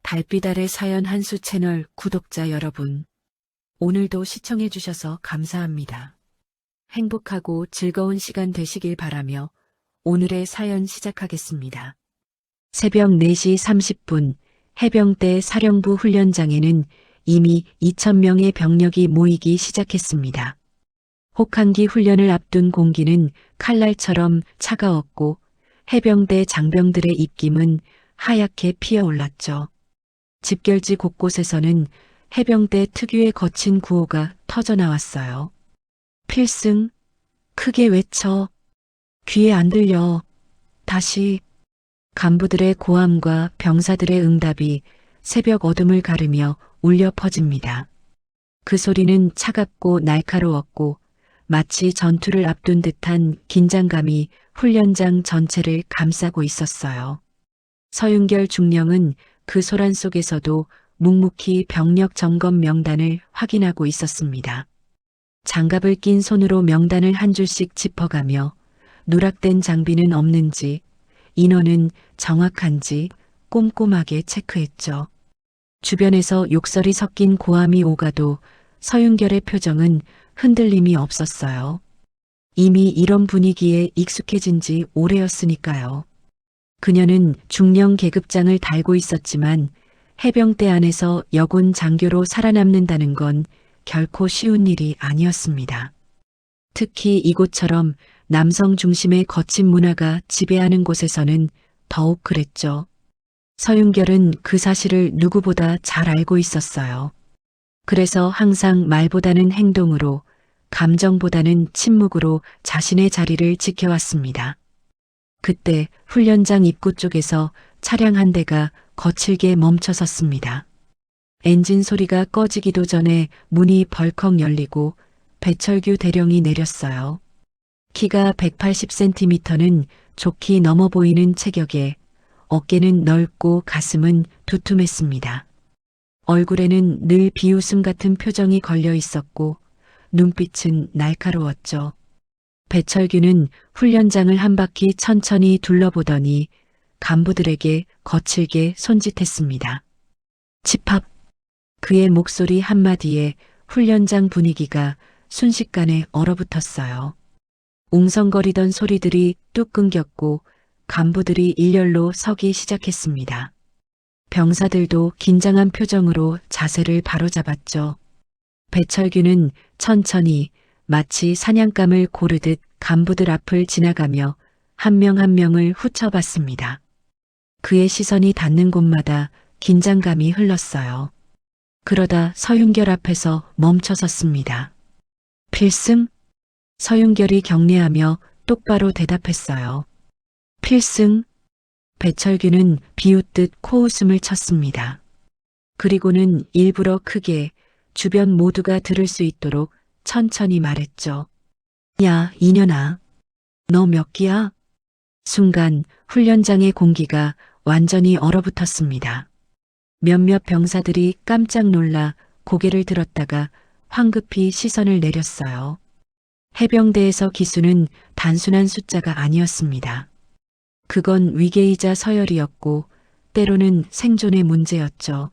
달빛 아래 사연 한수 채널 구독자 여러분, 오늘도 시청해주셔서 감사합니다. 행복하고 즐거운 시간 되시길 바라며 오늘의 사연 시작하겠습니다. 새벽 4시 30분 해병대 사령부 훈련장에는 이미 2,000명의 병력이 모이기 시작했습니다. 혹한기 훈련을 앞둔 공기는 칼날처럼 차가웠고 해병대 장병들의 입김은 하얗게 피어올랐죠. 집결지 곳곳에서는 해병대 특유의 거친 구호가 터져나왔어요. 필승, 크게 외쳐, 귀에 안 들려, 다시. 간부들의 고함과 병사들의 응답이 새벽 어둠을 가르며 울려 퍼집니다. 그 소리는 차갑고 날카로웠고 마치 전투를 앞둔 듯한 긴장감이 훈련장 전체를 감싸고 있었어요. 서윤결 중령은 그 소란 속에서도 묵묵히 병력 점검 명단을 확인하고 있었습니다. 장갑을 낀 손으로 명단을 한 줄씩 짚어가며 누락된 장비는 없는지, 인원은 정확한지 꼼꼼하게 체크했죠. 주변에서 욕설이 섞인 고함이 오가도 서윤결의 표정은 흔들림이 없었어요. 이미 이런 분위기에 익숙해진 지 오래였으니까요. 그녀는 중령 계급장을 달고 있었지만 해병대 안에서 여군 장교로 살아남는다는 건 결코 쉬운 일이 아니었습니다. 특히 이곳처럼 남성 중심의 거친 문화가 지배하는 곳에서는 더욱 그랬죠. 서윤결은 그 사실을 누구보다 잘 알고 있었어요. 그래서 항상 말보다는 행동으로, 감정보다는 침묵으로 자신의 자리를 지켜왔습니다. 그때 훈련장 입구 쪽에서 차량 한 대가 거칠게 멈춰섰습니다. 엔진 소리가 꺼지기도 전에 문이 벌컥 열리고 배철규 대령이 내렸어요. 키가 180cm는 좋게 넘어 보이는 체격에 어깨는 넓고 가슴은 두툼했습니다. 얼굴에는 늘 비웃음 같은 표정이 걸려 있었고 눈빛은 날카로웠죠. 배철규는 훈련장을 한 바퀴 천천히 둘러보더니 간부들에게 거칠게 손짓했습니다. 집합! 그의 목소리 한마디에 훈련장 분위기가 순식간에 얼어붙었어요. 웅성거리던 소리들이 뚝 끊겼고 간부들이 일렬로 서기 시작했습니다. 병사들도 긴장한 표정으로 자세를 바로잡았죠. 배철규는 천천히 마치 사냥감을 고르듯 간부들 앞을 지나가며 한 명 한 명을 훑어봤습니다. 그의 시선이 닿는 곳마다 긴장감이 흘렀어요. 그러다 서윤결 앞에서 멈춰섰습니다. 필승? 서윤결이 경례하며 똑바로 대답했어요. 필승? 배철규는 비웃듯 코웃음을 쳤습니다. 그리고는 일부러 크게 주변 모두가 들을 수 있도록 천천히 말했죠. 야, 이년아. 너 몇 기야? 순간 훈련장의 공기가 완전히 얼어붙었습니다. 몇몇 병사들이 깜짝 놀라 고개를 들었다가 황급히 시선을 내렸어요. 해병대에서 기수는 단순한 숫자가 아니었습니다. 그건 위계이자 서열이었고 때로는 생존의 문제였죠.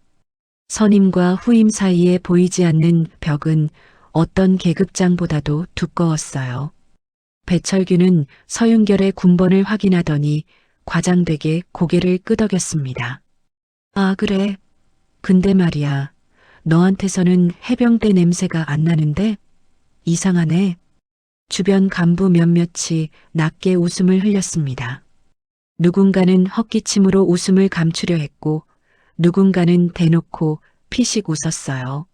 선임과 후임 사이에 보이지 않는 벽은 어떤 계급장보다도 두꺼웠어요. 배철규는 서윤결의 군번을 확인하더니 과장되게 고개를 끄덕였습니다. 아, 그래. 근데 말이야. 너한테서는 해병대 냄새가 안 나는데? 이상하네. 주변 간부 몇몇이 낮게 웃음을 흘렸습니다. 누군가는 헛기침으로 웃음을 감추려 했고 누군가는 대놓고 피식 웃었어요.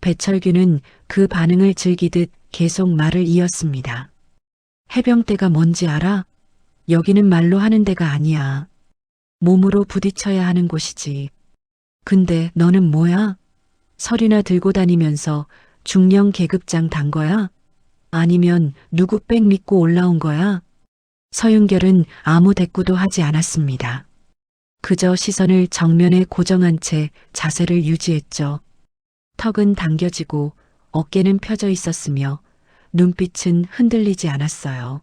배철규는 그 반응을 즐기듯 계속 말을 이었습니다. 해병대가 뭔지 알아? 여기는 말로 하는 데가 아니야. 몸으로 부딪혀야 하는 곳이지. 근데 너는 뭐야? 설이나 들고 다니면서 중령 계급장 단 거야? 아니면 누구 백 믿고 올라온 거야? 서윤결은 아무 대꾸도 하지 않았습니다. 그저 시선을 정면에 고정한 채 자세를 유지했죠. 턱은 당겨지고 어깨는 펴져 있었으며 눈빛은 흔들리지 않았어요.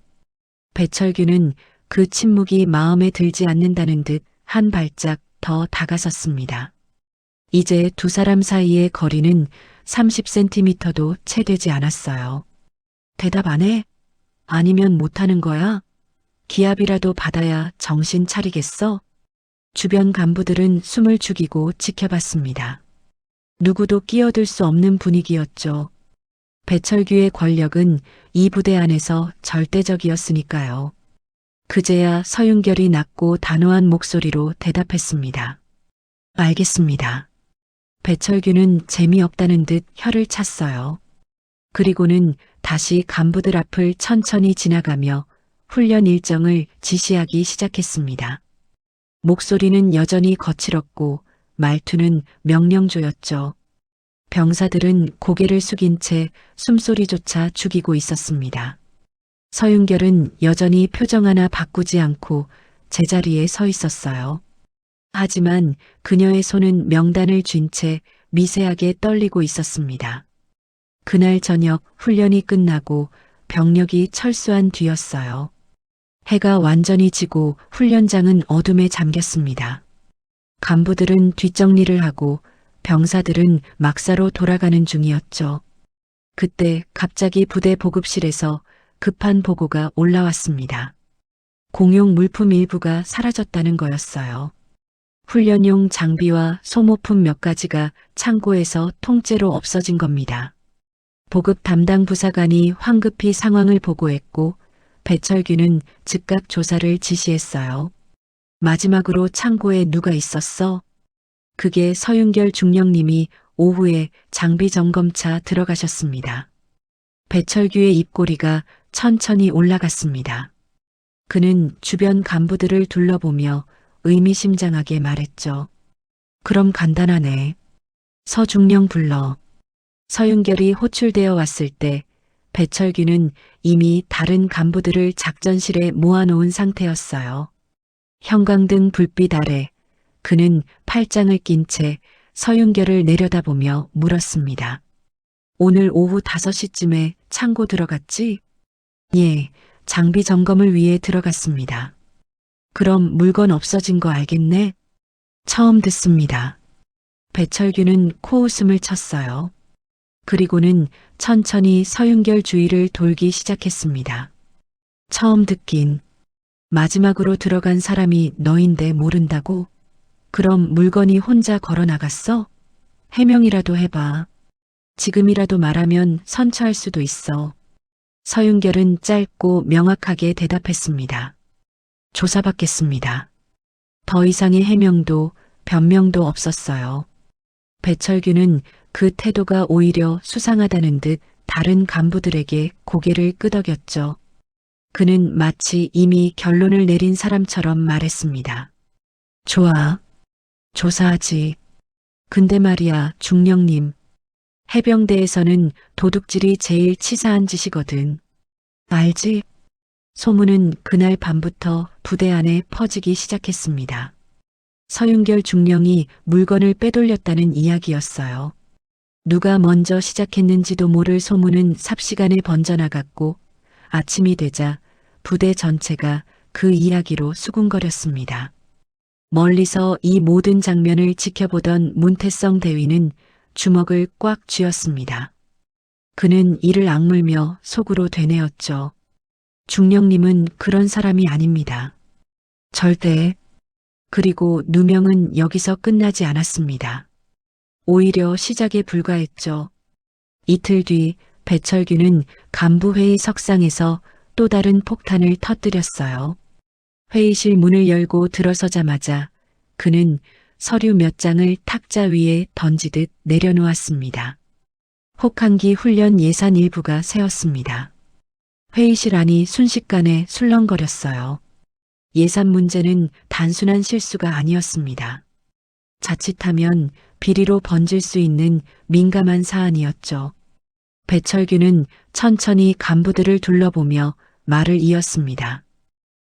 배철규는 그 침묵이 마음에 들지 않는다는 듯 한 발짝 더 다가섰습니다. 이제 두 사람 사이의 거리는 30cm도 채 되지 않았어요. 대답 안 해? 아니면 못하는 거야? 기합이라도 받아야 정신 차리겠어? 주변 간부들은 숨을 죽이고 지켜봤습니다. 누구도 끼어들 수 없는 분위기였죠. 배철규의 권력은 이 부대 안에서 절대적이었으니까요. 그제야 서윤결이 낮고 단호한 목소리로 대답했습니다. 알겠습니다. 배철규는 재미없다는 듯 혀를 찼어요. 그리고는 다시 간부들 앞을 천천히 지나가며 훈련 일정을 지시하기 시작했습니다. 목소리는 여전히 거칠었고 말투는 명령조였죠. 병사들은 고개를 숙인 채 숨소리조차 죽이고 있었습니다. 서윤결은 여전히 표정 하나 바꾸지 않고 제자리에 서 있었어요. 하지만 그녀의 손은 명단을 쥔 채 미세하게 떨리고 있었습니다. 그날 저녁 훈련이 끝나고 병력이 철수한 뒤였어요. 해가 완전히 지고 훈련장은 어둠에 잠겼습니다. 간부들은 뒷정리를 하고 병사들은 막사로 돌아가는 중이었죠. 그때 갑자기 부대 보급실에서 급한 보고가 올라왔습니다. 공용 물품 일부가 사라졌다는 거였어요. 훈련용 장비와 소모품 몇 가지가 창고에서 통째로 없어진 겁니다. 보급 담당 부사관이 황급히 상황을 보고했고 배철규는 즉각 조사를 지시했어요. 마지막으로 창고에 누가 있었어? 그게 서윤결 중령님이 오후에 장비 점검차 들어가셨습니다. 배철규의 입꼬리가 천천히 올라갔습니다. 그는 주변 간부들을 둘러보며 의미심장하게 말했죠. 그럼 간단하네. 서중령 불러. 서윤결이 호출되어 왔을 때 배철규는 이미 다른 간부들을 작전실에 모아놓은 상태였어요. 형광등 불빛 아래 그는 팔짱을 낀 채 서윤결을 내려다보며 물었습니다. 오늘 오후 5시쯤에 창고 들어갔지? 예, 장비 점검을 위해 들어갔습니다. 그럼 물건 없어진 거 알겠네? 처음 듣습니다. 배철규는 코웃음을 쳤어요. 그리고는 천천히 서윤결 주위를 돌기 시작했습니다. 처음 듣긴. 마지막으로 들어간 사람이 너인데 모른다고? 그럼 물건이 혼자 걸어 나갔어? 해명이라도 해봐. 지금이라도 말하면 선처할 수도 있어. 서윤결은 짧고 명확하게 대답했습니다. 조사받겠습니다. 더 이상의 해명도 변명도 없었어요. 배철규는 그 태도가 오히려 수상하다는 듯 다른 간부들에게 고개를 끄덕였죠. 그는 마치 이미 결론을 내린 사람처럼 말했습니다. 좋아. 조사하지. 근데 말이야, 중령님. 해병대에서는 도둑질이 제일 치사한 짓이거든. 알지? 소문은 그날 밤부터 부대 안에 퍼지기 시작했습니다. 서윤결 중령이 물건을 빼돌렸다는 이야기였어요. 누가 먼저 시작했는지도 모를 소문은 삽시간에 번져나갔고 아침이 되자 부대 전체가 그 이야기로 수군거렸습니다. 멀리서 이 모든 장면을 지켜보던 문태성 대위는 주먹을 꽉 쥐었습니다. 그는 이를 악물며 속으로 되뇌었죠. 중령님은 그런 사람이 아닙니다. 절대. 그리고 누명은 여기서 끝나지 않았습니다. 오히려 시작에 불과했죠. 이틀 뒤 배철규는 간부회의 석상에서 또 다른 폭탄을 터뜨렸어요. 회의실 문을 열고 들어서자마자 그는 서류 몇 장을 탁자 위에 던지듯 내려놓았습니다. 혹한기 훈련 예산 일부가 새었습니다. 회의실 안이 순식간에 술렁거렸어요. 예산 문제는 단순한 실수가 아니었습니다. 자칫하면 비리로 번질 수 있는 민감한 사안이었죠. 배철규는 천천히 간부들을 둘러보며 말을 이었습니다.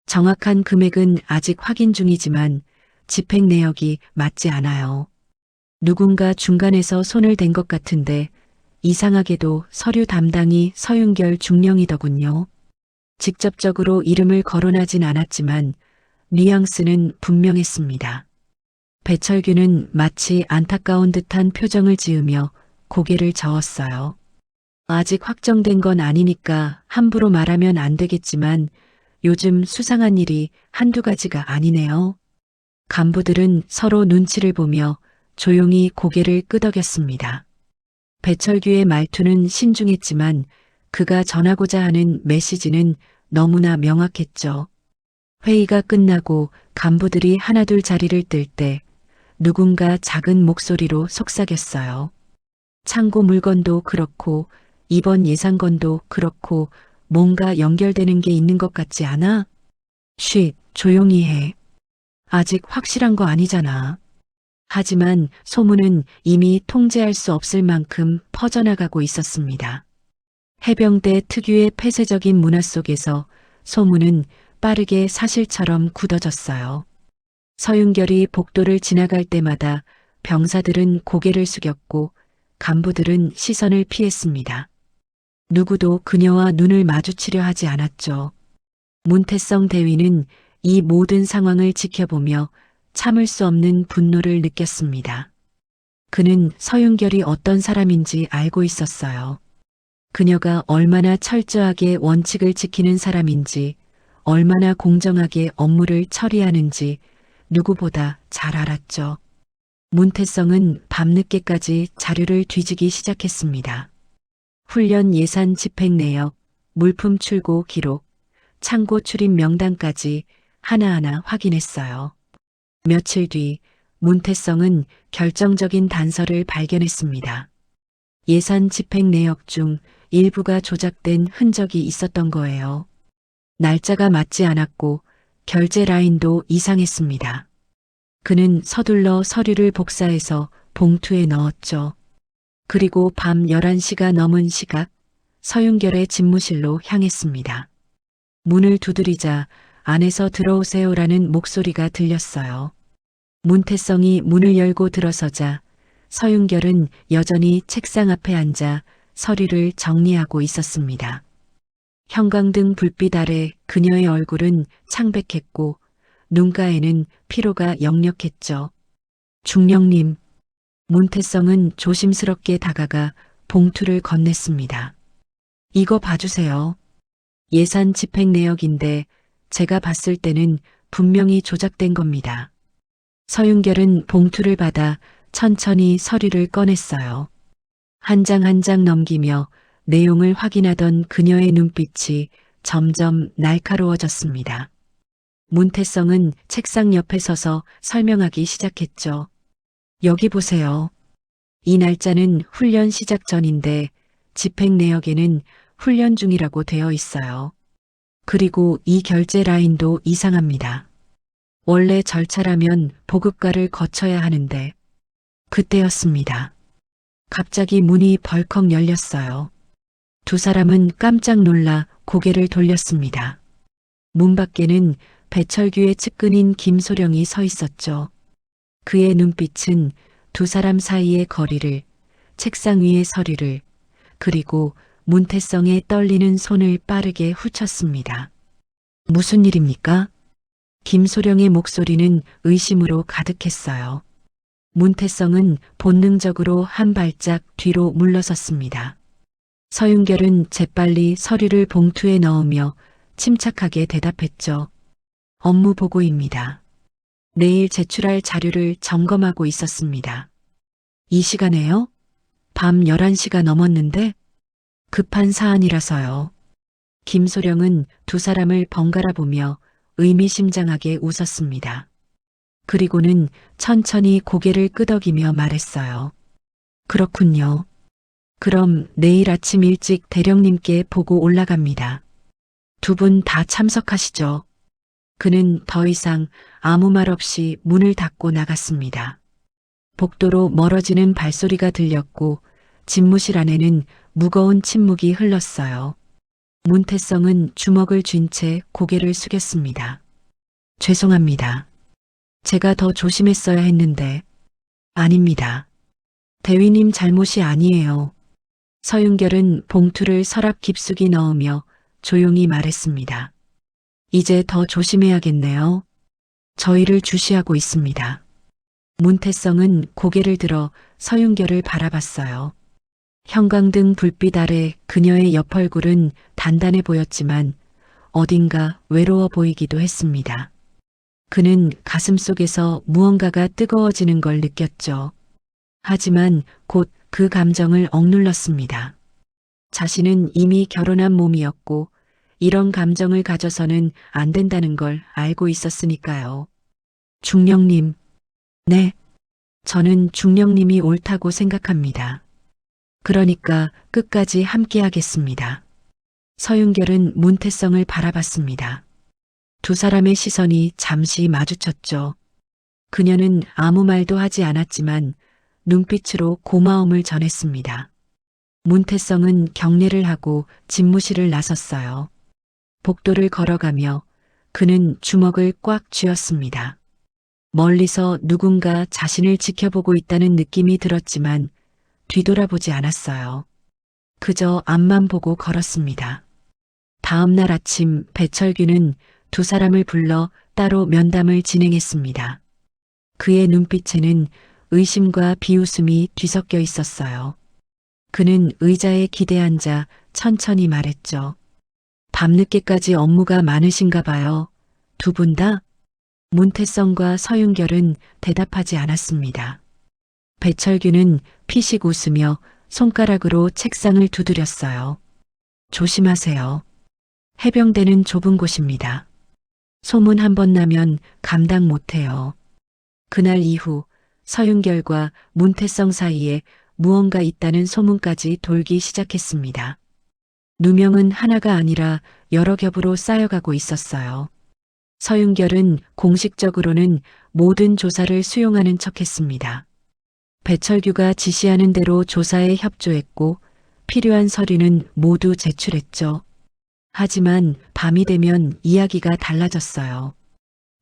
정확한 금액은 아직 확인 중이지만 집행 내역이 맞지 않아요. 누군가 중간에서 손을 댄 것 같은데 이상하게도 서류 담당이 서윤결 중령이더군요. 직접적으로 이름을 거론하진 않았지만 뉘앙스는 분명했습니다. 배철규는 마치 안타까운 듯한 표정을 지으며 고개를 저었어요. 아직 확정된 건 아니니까 함부로 말하면 안 되겠지만 요즘 수상한 일이 한두 가지가 아니네요. 간부들은 서로 눈치를 보며 조용히 고개를 끄덕였습니다. 배철규의 말투는 신중했지만 그가 전하고자 하는 메시지는 너무나 명확했죠. 회의가 끝나고 간부들이 하나둘 자리를 뜰 때 누군가 작은 목소리로 속삭였어요. 창고 물건도 그렇고 이번 예산건도 그렇고 뭔가 연결되는 게 있는 것 같지 않아? 쉿, 조용히 해. 아직 확실한 거 아니잖아. 하지만 소문은 이미 통제할 수 없을 만큼 퍼져나가고 있었습니다. 해병대 특유의 폐쇄적인 문화 속에서 소문은 빠르게 사실처럼 굳어졌어요. 서윤결이 복도를 지나갈 때마다 병사들은 고개를 숙였고 간부들은 시선을 피했습니다. 누구도 그녀와 눈을 마주치려 하지 않았죠. 문태성 대위는 이 모든 상황을 지켜보며 참을 수 없는 분노를 느꼈습니다. 그는 서윤결이 어떤 사람인지 알고 있었어요. 그녀가 얼마나 철저하게 원칙을 지키는 사람인지, 얼마나 공정하게 업무를 처리하는지 누구보다 잘 알았죠. 문태성은 밤늦게까지 자료를 뒤지기 시작했습니다. 훈련 예산 집행 내역, 물품 출고 기록, 창고 출입 명단까지 하나하나 확인했어요. 며칠 뒤 문태성은 결정적인 단서를 발견했습니다. 예산 집행 내역 중 일부가 조작된 흔적이 있었던 거예요. 날짜가 맞지 않았고 결제 라인도 이상했습니다. 그는 서둘러 서류를 복사해서 봉투에 넣었죠. 그리고 밤 11시가 넘은 시각 서윤결의 집무실로 향했습니다. 문을 두드리자 안에서 들어오세요라는 목소리가 들렸어요. 문태성이 문을 열고 들어서자 서윤결은 여전히 책상 앞에 앉아 서류를 정리하고 있었습니다. 형광등 불빛 아래 그녀의 얼굴은 창백했고 눈가에는 피로가 역력했죠. 중령님, 문태성은 조심스럽게 다가가 봉투를 건넸습니다. 이거 봐주세요. 예산 집행 내역인데 제가 봤을 때는 분명히 조작된 겁니다. 서윤결은 봉투를 받아 천천히 서류를 꺼냈어요. 한 장 한 장 넘기며 내용을 확인하던 그녀의 눈빛이 점점 날카로워졌습니다. 문태성은 책상 옆에 서서 설명하기 시작했죠. 여기 보세요. 이 날짜는 훈련 시작 전인데 집행 내역에는 훈련 중이라고 되어 있어요. 그리고 이 결제 라인도 이상합니다. 원래 절차라면 보급과를 거쳐야 하는데 그때였습니다. 갑자기 문이 벌컥 열렸어요. 두 사람은 깜짝 놀라 고개를 돌렸습니다. 문 밖에는 배철규의 측근인 김소령이 서 있었죠. 그의 눈빛은 두 사람 사이의 거리를, 책상 위의 서류를, 그리고 문태성의 떨리는 손을 빠르게 훑었습니다. 무슨 일입니까? 김소령의 목소리는 의심으로 가득했어요. 문태성은 본능적으로 한 발짝 뒤로 물러섰습니다. 서윤결은 재빨리 서류를 봉투에 넣으며 침착하게 대답했죠. 업무 보고입니다. 내일 제출할 자료를 점검하고 있었습니다. 이 시간에요? 밤 11시가 넘었는데? 급한 사안이라서요. 김소령은 두 사람을 번갈아 보며 의미심장하게 웃었습니다. 그리고는 천천히 고개를 끄덕이며 말했어요. 그렇군요. 그럼 내일 아침 일찍 대령님께 보고 올라갑니다. 두 분 다 참석하시죠. 그는 더 이상 아무 말 없이 문을 닫고 나갔습니다. 복도로 멀어지는 발소리가 들렸고 집무실 안에는 무거운 침묵이 흘렀어요. 문태성은 주먹을 쥔 채 고개를 숙였습니다. 죄송합니다. 제가 더 조심했어야 했는데. 아닙니다. 대위님 잘못이 아니에요. 서윤결은 봉투를 서랍 깊숙이 넣으며 조용히 말했습니다. 이제 더 조심해야겠네요. 저희를 주시하고 있습니다. 문태성은 고개를 들어 서윤결을 바라봤어요. 형광등 불빛 아래 그녀의 옆얼굴은 단단해 보였지만 어딘가 외로워 보이기도 했습니다. 그는 가슴속에서 무언가가 뜨거워지는 걸 느꼈죠. 하지만 곧 그 감정을 억눌렀습니다. 자신은 이미 결혼한 몸이었고 이런 감정을 가져서는 안 된다는 걸 알고 있었으니까요. 중령님. 네. 저는 중령님이 옳다고 생각합니다. 그러니까 끝까지 함께하겠습니다. 서윤결은 문태성을 바라봤습니다. 두 사람의 시선이 잠시 마주쳤죠. 그녀는 아무 말도 하지 않았지만 눈빛으로 고마움을 전했습니다. 문태성은 경례를 하고 집무실을 나섰어요. 복도를 걸어가며 그는 주먹을 꽉 쥐었습니다. 멀리서 누군가 자신을 지켜보고 있다는 느낌이 들었지만 뒤돌아보지 않았어요. 그저 앞만 보고 걸었습니다. 다음 날 아침 배철규는 두 사람을 불러 따로 면담을 진행했습니다. 그의 눈빛에는 의심과 비웃음이 뒤섞여 있었어요. 그는 의자에 기대앉아 천천히 말했죠. 밤늦게까지 업무가 많으신가 봐요. 두 분 다? 문태성과 서윤결은 대답하지 않았습니다. 배철규는 피식 웃으며 손가락으로 책상을 두드렸어요. 조심하세요. 해병대는 좁은 곳입니다. 소문 한 번 나면 감당 못해요. 그날 이후 서윤결과 문태성 사이에 무언가 있다는 소문까지 돌기 시작했습니다. 누명은 하나가 아니라 여러 겹으로 쌓여가고 있었어요. 서윤결은 공식적으로는 모든 조사를 수용하는 척했습니다. 배철규가 지시하는 대로 조사에 협조했고 필요한 서류는 모두 제출했죠. 하지만 밤이 되면 이야기가 달라졌어요.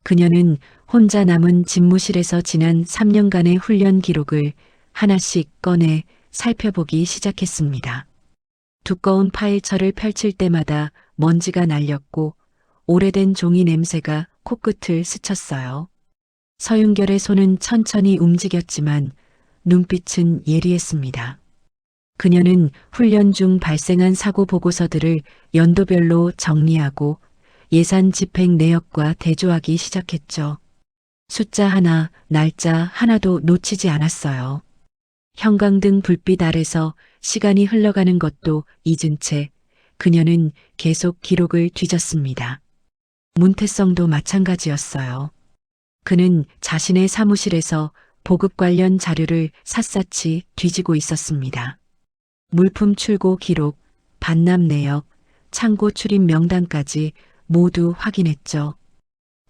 그녀는 혼자 남은 집무실에서 지난 3년간의 훈련 기록을 하나씩 꺼내 살펴보기 시작했습니다. 두꺼운 파일철을 펼칠 때마다 먼지가 날렸고 오래된 종이 냄새가 코끝을 스쳤어요. 서윤결의 손은 천천히 움직였지만 눈빛은 예리했습니다. 그녀는 훈련 중 발생한 사고 보고서들을 연도별로 정리하고 예산 집행 내역과 대조하기 시작했죠. 숫자 하나, 날짜 하나도 놓치지 않았어요. 형광등 불빛 아래서 시간이 흘러가는 것도 잊은 채 그녀는 계속 기록을 뒤졌습니다. 문태성도 마찬가지였어요. 그는 자신의 사무실에서 보급 관련 자료를 샅샅이 뒤지고 있었습니다. 물품 출고 기록, 반납 내역, 창고 출입 명단까지 모두 확인했죠.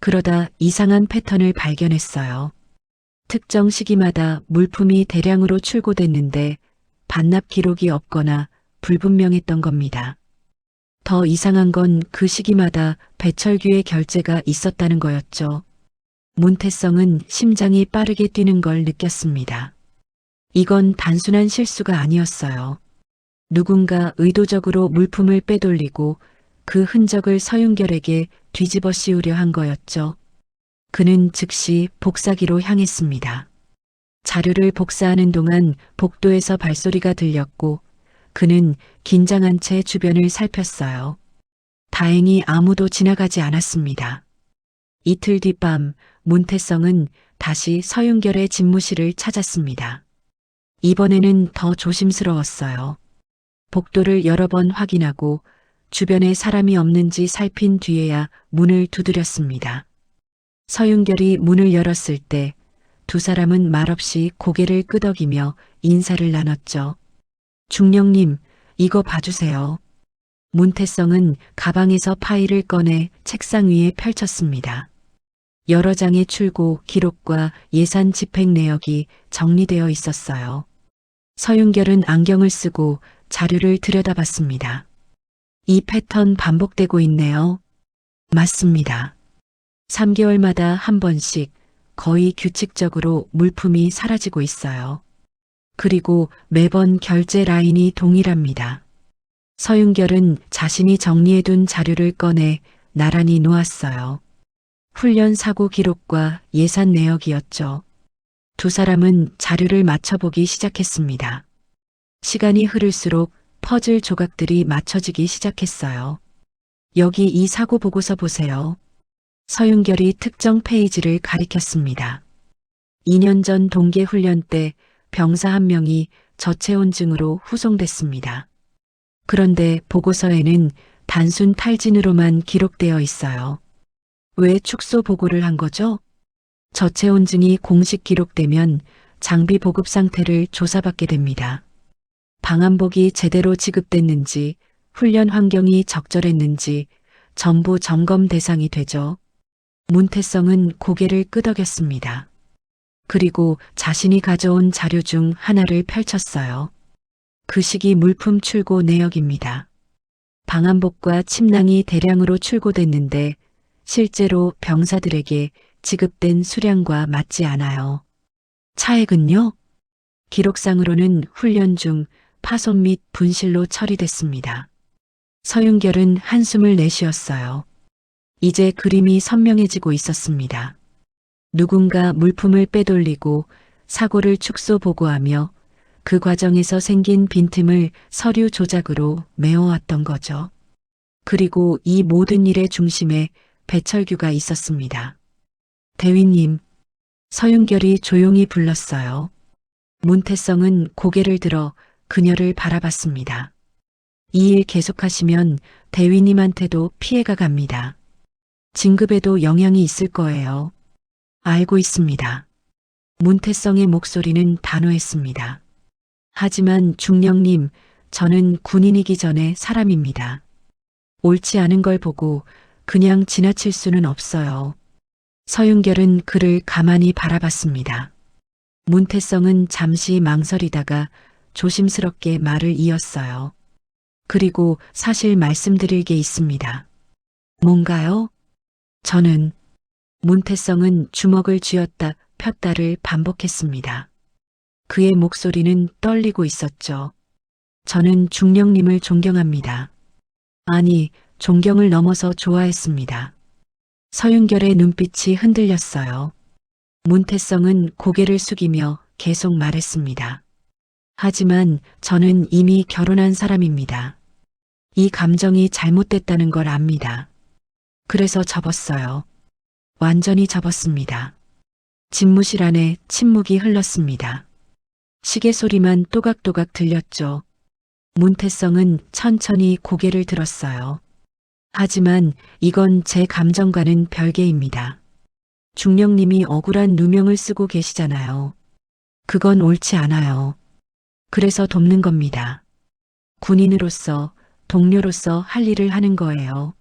그러다 이상한 패턴을 발견했어요. 특정 시기마다 물품이 대량으로 출고됐는데 반납 기록이 없거나 불분명했던 겁니다. 더 이상한 건 그 시기마다 배철규의 결제가 있었다는 거였죠. 문태성은 심장이 빠르게 뛰는 걸 느꼈습니다. 이건 단순한 실수가 아니었어요. 누군가 의도적으로 물품을 빼돌리고 그 흔적을 서윤결에게 뒤집어 씌우려 한 거였죠. 그는 즉시 복사기로 향했습니다. 자료를 복사하는 동안 복도에서 발소리가 들렸고 그는 긴장한 채 주변을 살폈어요. 다행히 아무도 지나가지 않았습니다. 이틀 뒤밤 문태성은 다시 서윤결의 집무실을 찾았습니다. 이번에는 더 조심스러웠어요. 복도를 여러 번 확인하고 주변에 사람이 없는지 살핀 뒤에야 문을 두드렸습니다. 서윤결이 문을 열었을 때 두 사람은 말없이 고개를 끄덕이며 인사를 나눴죠. 중령님, 이거 봐주세요. 문태성은 가방에서 파일을 꺼내 책상 위에 펼쳤습니다. 여러 장의 출고 기록과 예산 집행 내역이 정리되어 있었어요. 서윤결은 안경을 쓰고 자료를 들여다봤습니다. 이 패턴 반복되고 있네요. 맞습니다. 3개월마다 한 번씩 거의 규칙적으로 물품이 사라지고 있어요. 그리고 매번 결제 라인이 동일합니다. 서윤결은 자신이 정리해둔 자료를 꺼내 나란히 놓았어요. 훈련 사고 기록과 예산 내역이었죠. 두 사람은 자료를 맞춰보기 시작했습니다. 시간이 흐를수록 퍼즐 조각들이 맞춰지기 시작했어요. 여기 이 사고 보고서 보세요. 서윤결이 특정 페이지를 가리켰습니다. 2년 전 동계 훈련 때 병사 한 명이 저체온증으로 후송됐습니다. 그런데 보고서에는 단순 탈진으로만 기록되어 있어요. 왜 축소 보고를 한 거죠? 저체온증이 공식 기록되면 장비 보급 상태를 조사받게 됩니다. 방한복이 제대로 지급됐는지, 훈련 환경이 적절했는지 전부 점검 대상이 되죠. 문태성은 고개를 끄덕였습니다. 그리고 자신이 가져온 자료 중 하나를 펼쳤어요. 그 시기 물품 출고 내역입니다. 방한복과 침낭이 대량으로 출고됐는데 실제로 병사들에게 지급된 수량과 맞지 않아요. 차액은요? 기록상으로는 훈련 중 파손 및 분실로 처리됐습니다. 서윤결은 한숨을 내쉬었어요. 이제 그림이 선명해지고 있었습니다. 누군가 물품을 빼돌리고 사고를 축소 보고하며 그 과정에서 생긴 빈틈을 서류 조작으로 메워왔던 거죠. 그리고 이 모든 일의 중심에 배철규가 있었습니다. 대위님, 서윤결이 조용히 불렀어요. 문태성은 고개를 들어 그녀를 바라봤습니다. 이 일 계속하시면 대위님한테도 피해가 갑니다. 진급에도 영향이 있을 거예요. 알고 있습니다. 문태성의 목소리는 단호했습니다. 하지만 중령님, 저는 군인이기 전에 사람입니다. 옳지 않은 걸 보고 그냥 지나칠 수는 없어요. 서윤결은 그를 가만히 바라봤습니다. 문태성은 잠시 망설이다가 조심스럽게 말을 이었어요. 그리고 사실 말씀드릴 게 있습니다. 뭔가요? 저는 문태성은 주먹을 쥐었다 폈다를 반복했습니다. 그의 목소리는 떨리고 있었죠. 저는 중령님을 존경합니다. 아니, 존경을 넘어서 좋아했습니다. 서윤결의 눈빛이 흔들렸어요. 문태성은 고개를 숙이며 계속 말했습니다. 하지만 저는 이미 결혼한 사람입니다. 이 감정이 잘못됐다는 걸 압니다. 그래서 접었어요. 완전히 접었습니다. 집무실 안에 침묵이 흘렀습니다. 시계 소리만 또각또각 들렸죠. 문태성은 천천히 고개를 들었어요. 하지만 이건 제 감정과는 별개입니다. 중령님이 억울한 누명을 쓰고 계시잖아요. 그건 옳지 않아요. 그래서 돕는 겁니다. 군인으로서, 동료로서 할 일을 하는 거예요.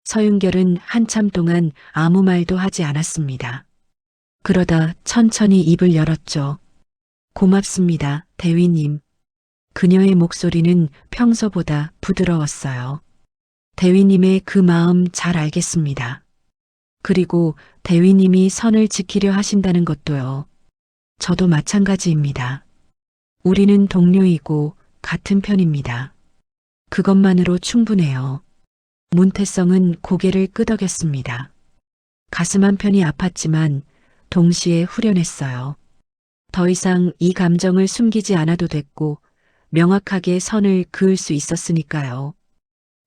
서윤결은 한참 동안 아무 말도 하지 않았습니다. 그러다 천천히 입을 열었죠. 고맙습니다, 대위님. 그녀의 목소리는 평소보다 부드러웠어요. 대위님의 그 마음 잘 알겠습니다. 그리고 대위님이 선을 지키려 하신다는 것도요. 저도 마찬가지입니다. 우리는 동료이고 같은 편입니다. 그것만으로 충분해요. 문태성은 고개를 끄덕였습니다. 가슴 한편이 아팠지만 동시에 후련했어요. 더 이상 이 감정을 숨기지 않아도 됐고 명확하게 선을 그을 수 있었으니까요.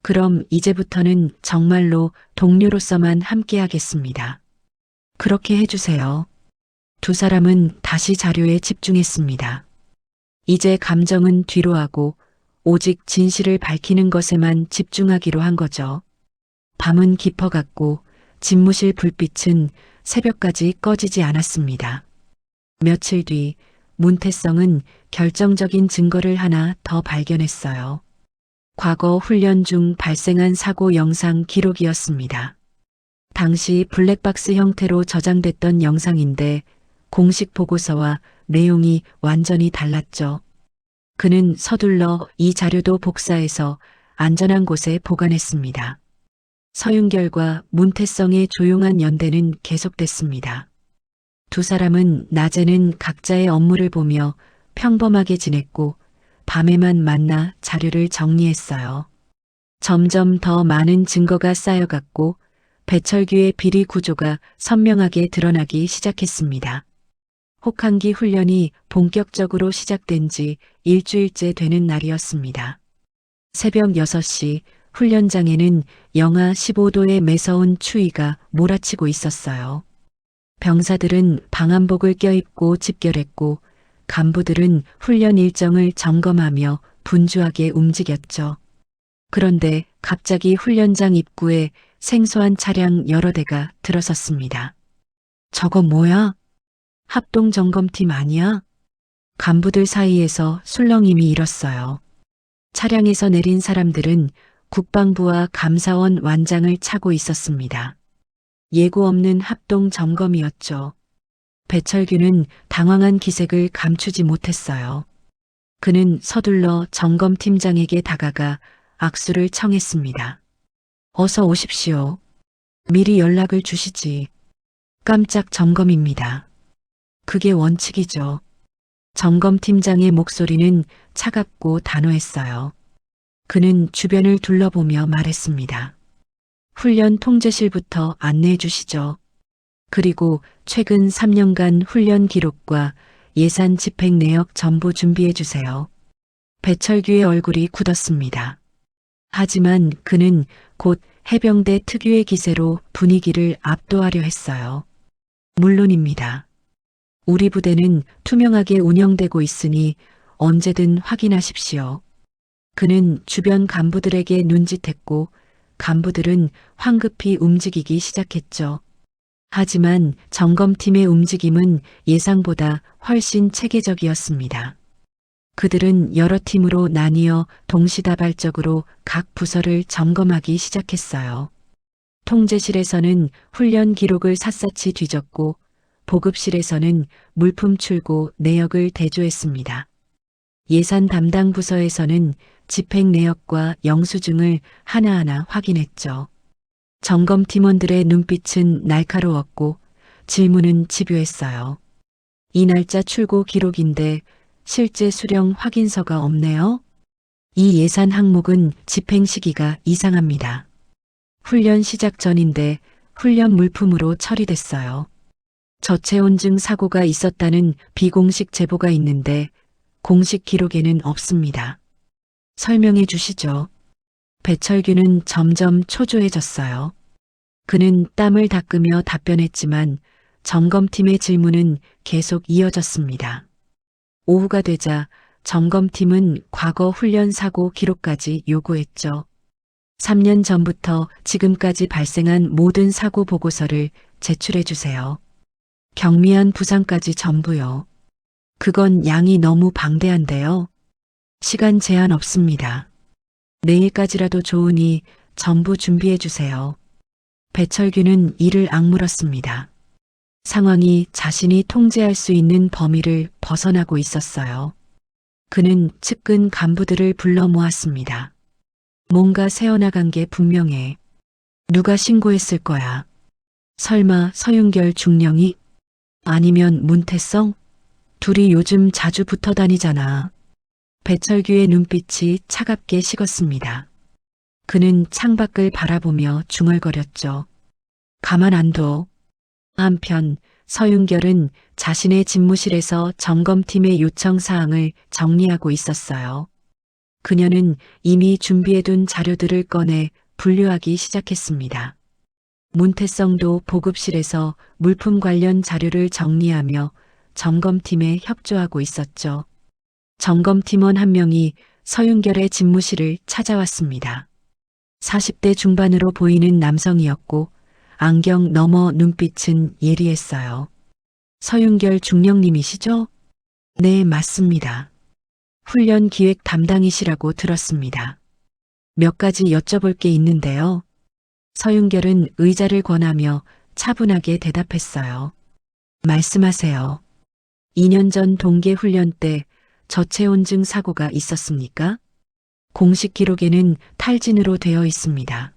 그럼 이제부터는 정말로 동료로서만 함께하겠습니다. 그렇게 해주세요. 두 사람은 다시 자료에 집중했습니다. 이제 감정은 뒤로 하고 오직 진실을 밝히는 것에만 집중하기로 한 거죠. 밤은 깊어갔고 집무실 불빛은 새벽까지 꺼지지 않았습니다. 며칠 뒤 문태성은 결정적인 증거를 하나 더 발견했어요. 과거 훈련 중 발생한 사고 영상 기록이었습니다. 당시 블랙박스 형태로 저장됐던 영상인데 공식 보고서와 내용이 완전히 달랐죠. 그는 서둘러 이 자료도 복사해서 안전한 곳에 보관했습니다. 서윤결과 문태성의 조용한 연대는 계속됐습니다. 두 사람은 낮에는 각자의 업무를 보며 평범하게 지냈고 밤에만 만나 자료를 정리했어요. 점점 더 많은 증거가 쌓여갔고 배철규의 비리 구조가 선명하게 드러나기 시작했습니다. 혹한기 훈련이 본격적으로 시작된 지 일주일째 되는 날이었습니다. 새벽 6시 훈련장에는 영하 15도의 매서운 추위가 몰아치고 있었어요. 병사들은 방한복을 껴입고 집결했고 간부들은 훈련 일정을 점검하며 분주하게 움직였죠. 그런데 갑자기 훈련장 입구에 생소한 차량 여러 대가 들어섰습니다. 저거 뭐야? 합동점검팀 아니야? 간부들 사이에서 술렁임이 일었어요. 차량에서 내린 사람들은 국방부와 감사원 완장을 차고 있었습니다. 예고 없는 합동 점검이었죠. 배철규는 당황한 기색을 감추지 못했어요. 그는 서둘러 점검팀장에게 다가가 악수를 청했습니다. 어서 오십시오. 미리 연락을 주시지. 깜짝 점검입니다. 그게 원칙이죠. 점검팀장의 목소리는 차갑고 단호했어요. 그는 주변을 둘러보며 말했습니다. 훈련 통제실부터 안내해 주시죠. 그리고 최근 3년간 훈련 기록과 예산 집행 내역 전부 준비해 주세요. 배철규의 얼굴이 굳었습니다. 하지만 그는 곧 해병대 특유의 기세로 분위기를 압도하려 했어요. 물론입니다. 우리 부대는 투명하게 운영되고 있으니 언제든 확인하십시오. 그는 주변 간부들에게 눈짓했고 간부들은 황급히 움직이기 시작했죠. 하지만 점검팀의 움직임은 예상보다 훨씬 체계적이었습니다. 그들은 여러 팀으로 나뉘어 동시다발적으로 각 부서를 점검하기 시작했어요. 통제실에서는 훈련 기록을 샅샅이 뒤졌고 보급실에서는 물품 출고 내역을 대조했습니다. 예산 담당 부서에서는 집행 내역과 영수증을 하나하나 확인했죠. 점검팀원들의 눈빛은 날카로웠고 질문은 집요했어요. 이 날짜 출고 기록인데 실제 수령 확인서가 없네요. 이 예산 항목은 집행 시기가 이상합니다. 훈련 시작 전인데 훈련 물품으로 처리됐어요. 저체온증 사고가 있었다는 비공식 제보가 있는데 공식 기록에는 없습니다. 설명해 주시죠. 배철규는 점점 초조해졌어요. 그는 땀을 닦으며 답변했지만 점검팀의 질문은 계속 이어졌습니다. 오후가 되자 점검팀은 과거 훈련 사고 기록까지 요구했죠. 3년 전부터 지금까지 발생한 모든 사고 보고서를 제출해 주세요. 경미한 부상까지 전부요. 그건 양이 너무 방대한데요. 시간 제한 없습니다. 내일까지라도 좋으니 전부 준비해 주세요. 배철규는 이를 악물었습니다. 상황이 자신이 통제할 수 있는 범위를 벗어나고 있었어요. 그는 측근 간부들을 불러 모았습니다. 뭔가 새어나간 게 분명해. 누가 신고했을 거야. 설마 서윤결 중령이? 아니면 문태성? 둘이 요즘 자주 붙어 다니잖아. 배철규의 눈빛이 차갑게 식었습니다. 그는 창밖을 바라보며 중얼거렸죠. 가만 안 둬. 한편 서윤결은 자신의 집무실에서 점검팀의 요청 사항을 정리하고 있었어요. 그녀는 이미 준비해둔 자료들을 꺼내 분류하기 시작했습니다. 문태성도 보급실에서 물품 관련 자료를 정리하며 점검팀에 협조하고 있었죠. 점검팀원 한 명이 서윤결의 집무실을 찾아왔습니다. 40대 중반으로 보이는 남성이었고 안경 너머 눈빛은 예리했어요. 서윤결 중령님이시죠? 네, 맞습니다. 훈련 기획 담당이시라고 들었습니다. 몇 가지 여쭤볼 게 있는데요. 서윤결은 의자를 권하며 차분하게 대답했어요. 말씀하세요. 2년 전 동계 훈련 때 저체온증 사고가 있었습니까? 공식 기록에는 탈진으로 되어 있습니다.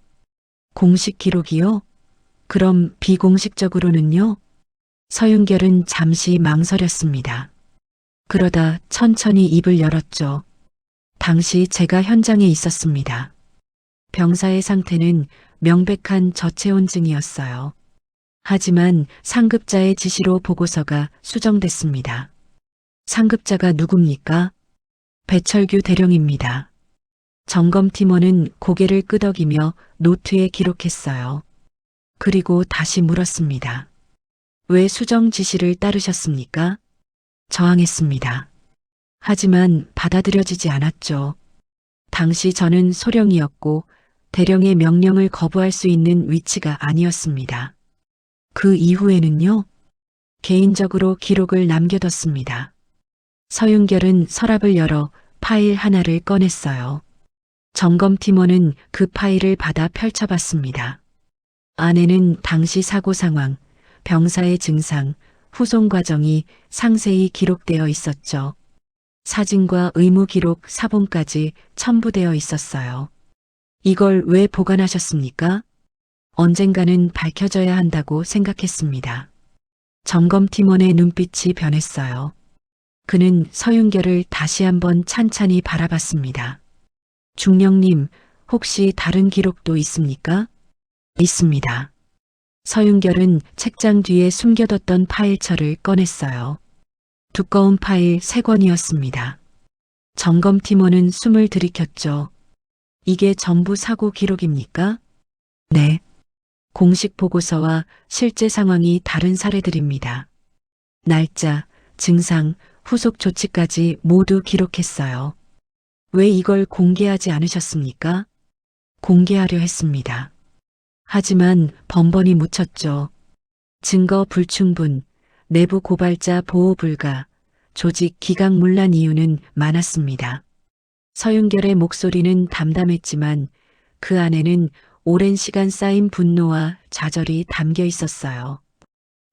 공식 기록이요? 그럼 비공식적으로는요? 서윤결은 잠시 망설였습니다. 그러다 천천히 입을 열었죠. 당시 제가 현장에 있었습니다. 병사의 상태는 명백한 저체온증이었어요. 하지만 상급자의 지시로 보고서가 수정됐습니다. 상급자가 누굽니까? 배철규 대령입니다. 점검팀원은 고개를 끄덕이며 노트에 기록했어요. 그리고 다시 물었습니다. 왜 수정 지시를 따르셨습니까? 저항했습니다. 하지만 받아들여지지 않았죠. 당시 저는 소령이었고 대령의 명령을 거부할 수 있는 위치가 아니었습니다. 그 이후에는요, 개인적으로 기록을 남겨뒀습니다. 서윤결은 서랍을 열어 파일 하나를 꺼냈어요. 점검팀원은 그 파일을 받아 펼쳐봤습니다. 안에는 당시 사고 상황, 병사의 증상, 후송 과정이 상세히 기록되어 있었죠. 사진과 의무 기록 사본까지 첨부되어 있었어요. 이걸 왜 보관하셨습니까? 언젠가는 밝혀져야 한다고 생각했습니다. 점검팀원의 눈빛이 변했어요. 그는 서윤결을 다시 한번 찬찬히 바라봤습니다. 중령님, 혹시 다른 기록도 있습니까? 있습니다. 서윤결은 책장 뒤에 숨겨뒀던 파일철을 꺼냈어요. 두꺼운 파일 3권이었습니다. 점검팀원은 숨을 들이켰죠. 이게 전부 사고 기록입니까? 네. 공식 보고서와 실제 상황이 다른 사례들입니다. 날짜, 증상, 후속 조치까지 모두 기록했어요. 왜 이걸 공개하지 않으셨습니까? 공개하려 했습니다. 하지만 번번이 묻혔죠. 증거 불충분, 내부 고발자 보호 불가, 조직 기강문란 이유는 많았습니다. 서윤결의 목소리는 담담했지만 그 안에는 오랜 시간 쌓인 분노와 좌절이 담겨 있었어요.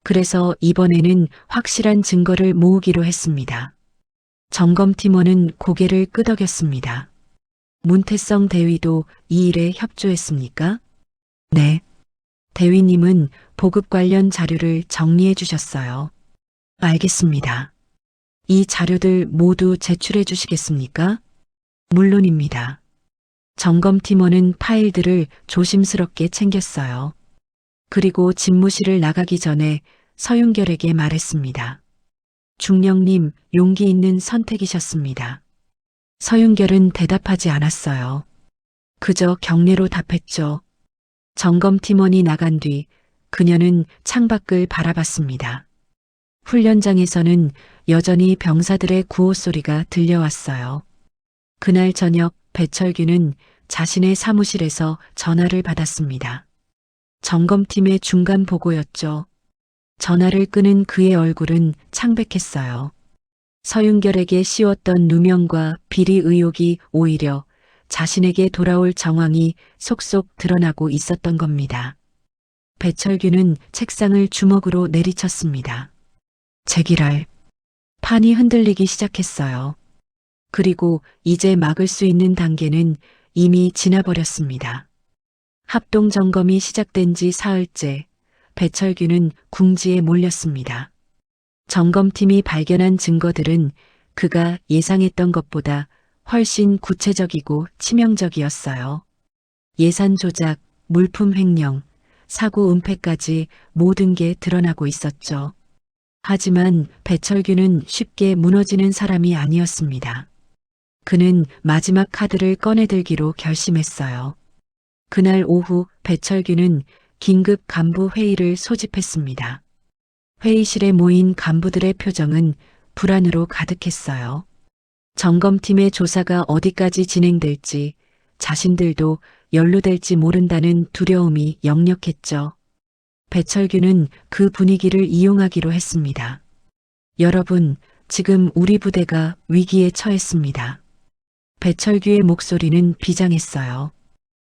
그래서 이번에는 확실한 증거를 모으기로 했습니다. 점검팀원은 고개를 끄덕였습니다. 문태성 대위도 이 일에 협조했습니까? 네. 대위님은 보급 관련 자료를 정리해 주셨어요. 알겠습니다. 이 자료들 모두 제출해 주시겠습니까? 물론입니다. 점검팀원은 파일들을 조심스럽게 챙겼어요. 그리고 집무실을 나가기 전에 서윤결에게 말했습니다. 중령님, 용기 있는 선택이셨습니다. 서윤결은 대답하지 않았어요. 그저 경례로 답했죠. 점검팀원이 나간 뒤 그녀는 창밖을 바라봤습니다. 훈련장에서는 여전히 병사들의 구호 소리가 들려왔어요. 그날 저녁 배철규는 자신의 사무실에서 전화를 받았습니다. 점검팀의 중간 보고였죠. 전화를 끄는 그의 얼굴은 창백했어요. 서윤결에게 씌웠던 누명과 비리 의혹이 오히려 자신에게 돌아올 정황이 속속 드러나고 있었던 겁니다. 배철규는 책상을 주먹으로 내리쳤습니다. 제기랄. 판이 흔들리기 시작했어요. 그리고 이제 막을 수 있는 단계는 이미 지나버렸습니다. 합동 점검이 시작된 지 사흘째, 배철규는 궁지에 몰렸습니다. 점검팀이 발견한 증거들은 그가 예상했던 것보다 훨씬 구체적이고 치명적이었어요. 예산 조작, 물품 횡령, 사고 은폐까지 모든 게 드러나고 있었죠. 하지만 배철규는 쉽게 무너지는 사람이 아니었습니다. 그는 마지막 카드를 꺼내들기로 결심했어요. 그날 오후 배철규는 긴급 간부 회의를 소집했습니다. 회의실에 모인 간부들의 표정은 불안으로 가득했어요. 점검팀의 조사가 어디까지 진행될지 자신들도 연루될지 모른다는 두려움이 역력했죠. 배철규는 그 분위기를 이용하기로 했습니다. 여러분, 지금 우리 부대가 위기에 처했습니다. 배철규의 목소리는 비장했어요.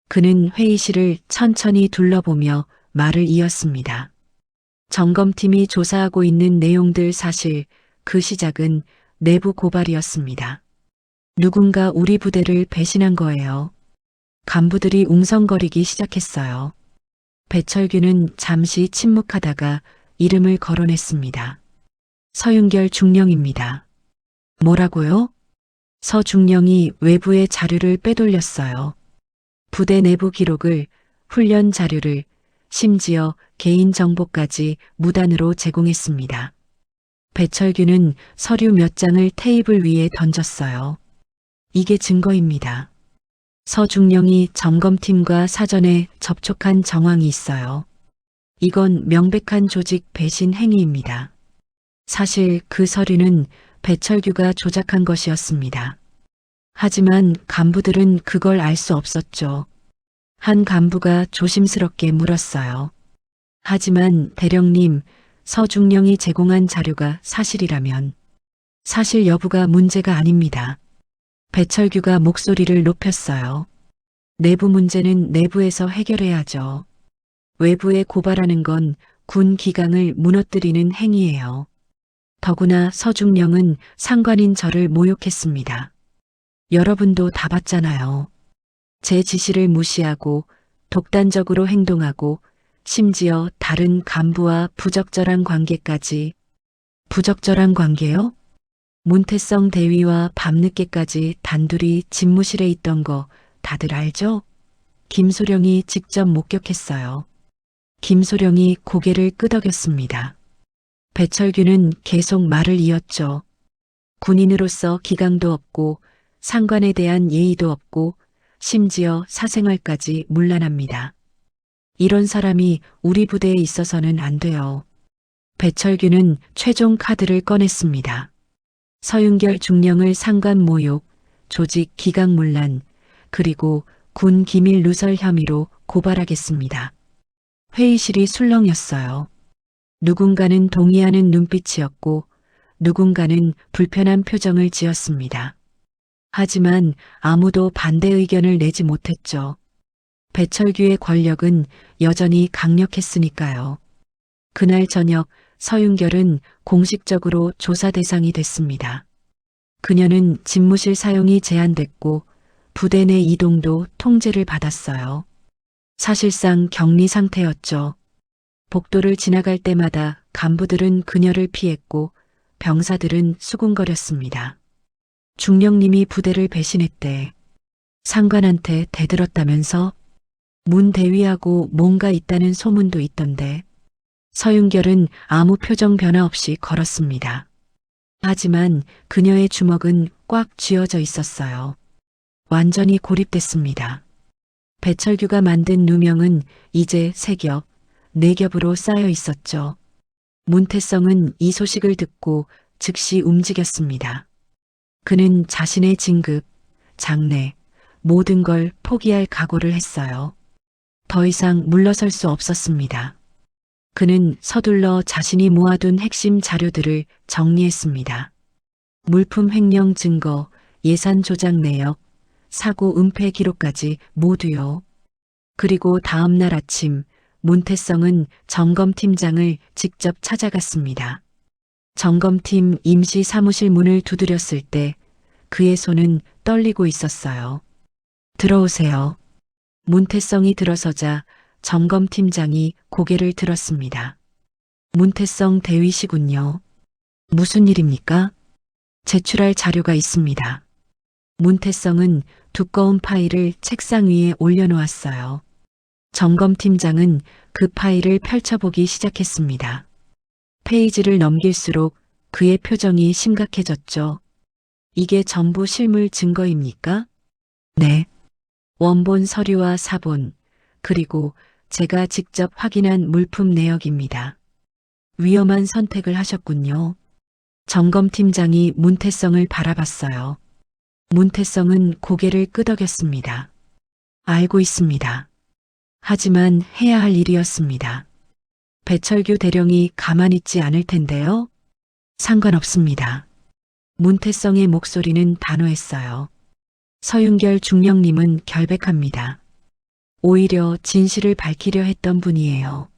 그는 회의실을 천천히 둘러보며 말을 이었습니다. 점검팀이 조사하고 있는 내용들 사실 그 시작은 내부 고발이었습니다. 누군가 우리 부대를 배신한 거예요. 간부들이 웅성거리기 시작했어요. 배철규는 잠시 침묵하다가 이름을 거론했습니다. 서윤결 중령입니다. 뭐라고요? 서 중령이 외부의 자료를 빼돌렸어요. 부대 내부 기록을, 훈련 자료를, 심지어 개인정보까지 무단으로 제공했습니다. 배철규는 서류 몇 장을 테이블 위에 던졌어요. 이게 증거입니다. 서중령이 점검팀과 사전에 접촉한 정황이 있어요. 이건 명백한 조직 배신 행위입니다. 사실 그 서류는 배철규가 조작한 것이었습니다. 하지만 간부들은 그걸 알 수 없었죠. 한 간부가 조심스럽게 물었어요. 하지만 대령님, 서중령이 제공한 자료가 사실이라면 사실 여부가 문제가 아닙니다. 배철규가 목소리를 높였어요. 내부 문제는 내부에서 해결해야죠. 외부에 고발하는 건 군 기강을 무너뜨리는 행위예요. 더구나 서중령은 상관인 저를 모욕했습니다. 여러분도 다 봤잖아요. 제 지시를 무시하고 독단적으로 행동하고 심지어 다른 간부와 부적절한 관계까지. 부적절한 관계요? 문태성 대위와 밤늦게까지 단둘이 집무실에 있던 거 다들 알죠? 김소령이 직접 목격했어요. 김소령이 고개를 끄덕였습니다. 배철규는 계속 말을 이었죠. 군인으로서 기강도 없고 상관에 대한 예의도 없고 심지어 사생활까지 문란합니다. 이런 사람이 우리 부대에 있어서는 안 돼요. 배철규는 최종 카드를 꺼냈습니다. 서윤결 중령을 상관 모욕, 조직 기강 문란, 그리고 군 기밀 누설 혐의로 고발하겠습니다. 회의실이 술렁였어요. 누군가는 동의하는 눈빛이었고 누군가는 불편한 표정을 지었습니다. 하지만 아무도 반대 의견을 내지 못했죠. 배철규의 권력은 여전히 강력했으니까요. 그날 저녁 서윤결은 공식적으로 조사 대상이 됐습니다. 그녀는 집무실 사용이 제한됐고 부대 내 이동도 통제를 받았어요. 사실상 격리 상태였죠. 복도를 지나갈 때마다 간부들은 그녀를 피했고 병사들은 수군거렸습니다. 중령님이 부대를 배신했대. 상관한테 대들었다면서? 문 대위하고 뭔가 있다는 소문도 있던데. 서윤결은 아무 표정 변화 없이 걸었습니다. 하지만 그녀의 주먹은 꽉 쥐어져 있었어요. 완전히 고립됐습니다. 배철규가 만든 누명은 이제 3겹, 4겹으로 쌓여 있었죠. 문태성은 이 소식을 듣고 즉시 움직였습니다. 그는 자신의 진급, 장래, 모든 걸 포기할 각오를 했어요. 더 이상 물러설 수 없었습니다. 그는 서둘러 자신이 모아둔 핵심 자료들을 정리했습니다. 물품 횡령 증거, 예산 조작 내역, 사고 은폐 기록까지 모두요. 그리고 다음 날 아침 문태성은 점검팀장을 직접 찾아갔습니다. 점검팀 임시 사무실 문을 두드렸을 때 그의 손은 떨리고 있었어요. 들어오세요. 문태성이 들어서자 점검팀장이 고개를 들었습니다. 문태성 대위시군요. 무슨 일입니까? 제출할 자료가 있습니다. 문태성은 두꺼운 파일을 책상 위에 올려놓았어요. 점검팀장은 그 파일을 펼쳐보기 시작했습니다. 페이지를 넘길수록 그의 표정이 심각해졌죠. 이게 전부 실물 증거입니까? 네. 원본 서류와 사본, 그리고 제가 직접 확인한 물품 내역입니다. 위험한 선택을 하셨군요. 점검팀장이 문태성을 바라봤어요. 문태성은 고개를 끄덕였습니다. 알고 있습니다. 하지만 해야 할 일이었습니다. 배철규 대령이 가만히 있지 않을 텐데요. 상관없습니다. 문태성의 목소리는 단호했어요. 서윤결 중령님은 결백합니다. 오히려 진실을 밝히려 했던 분이에요.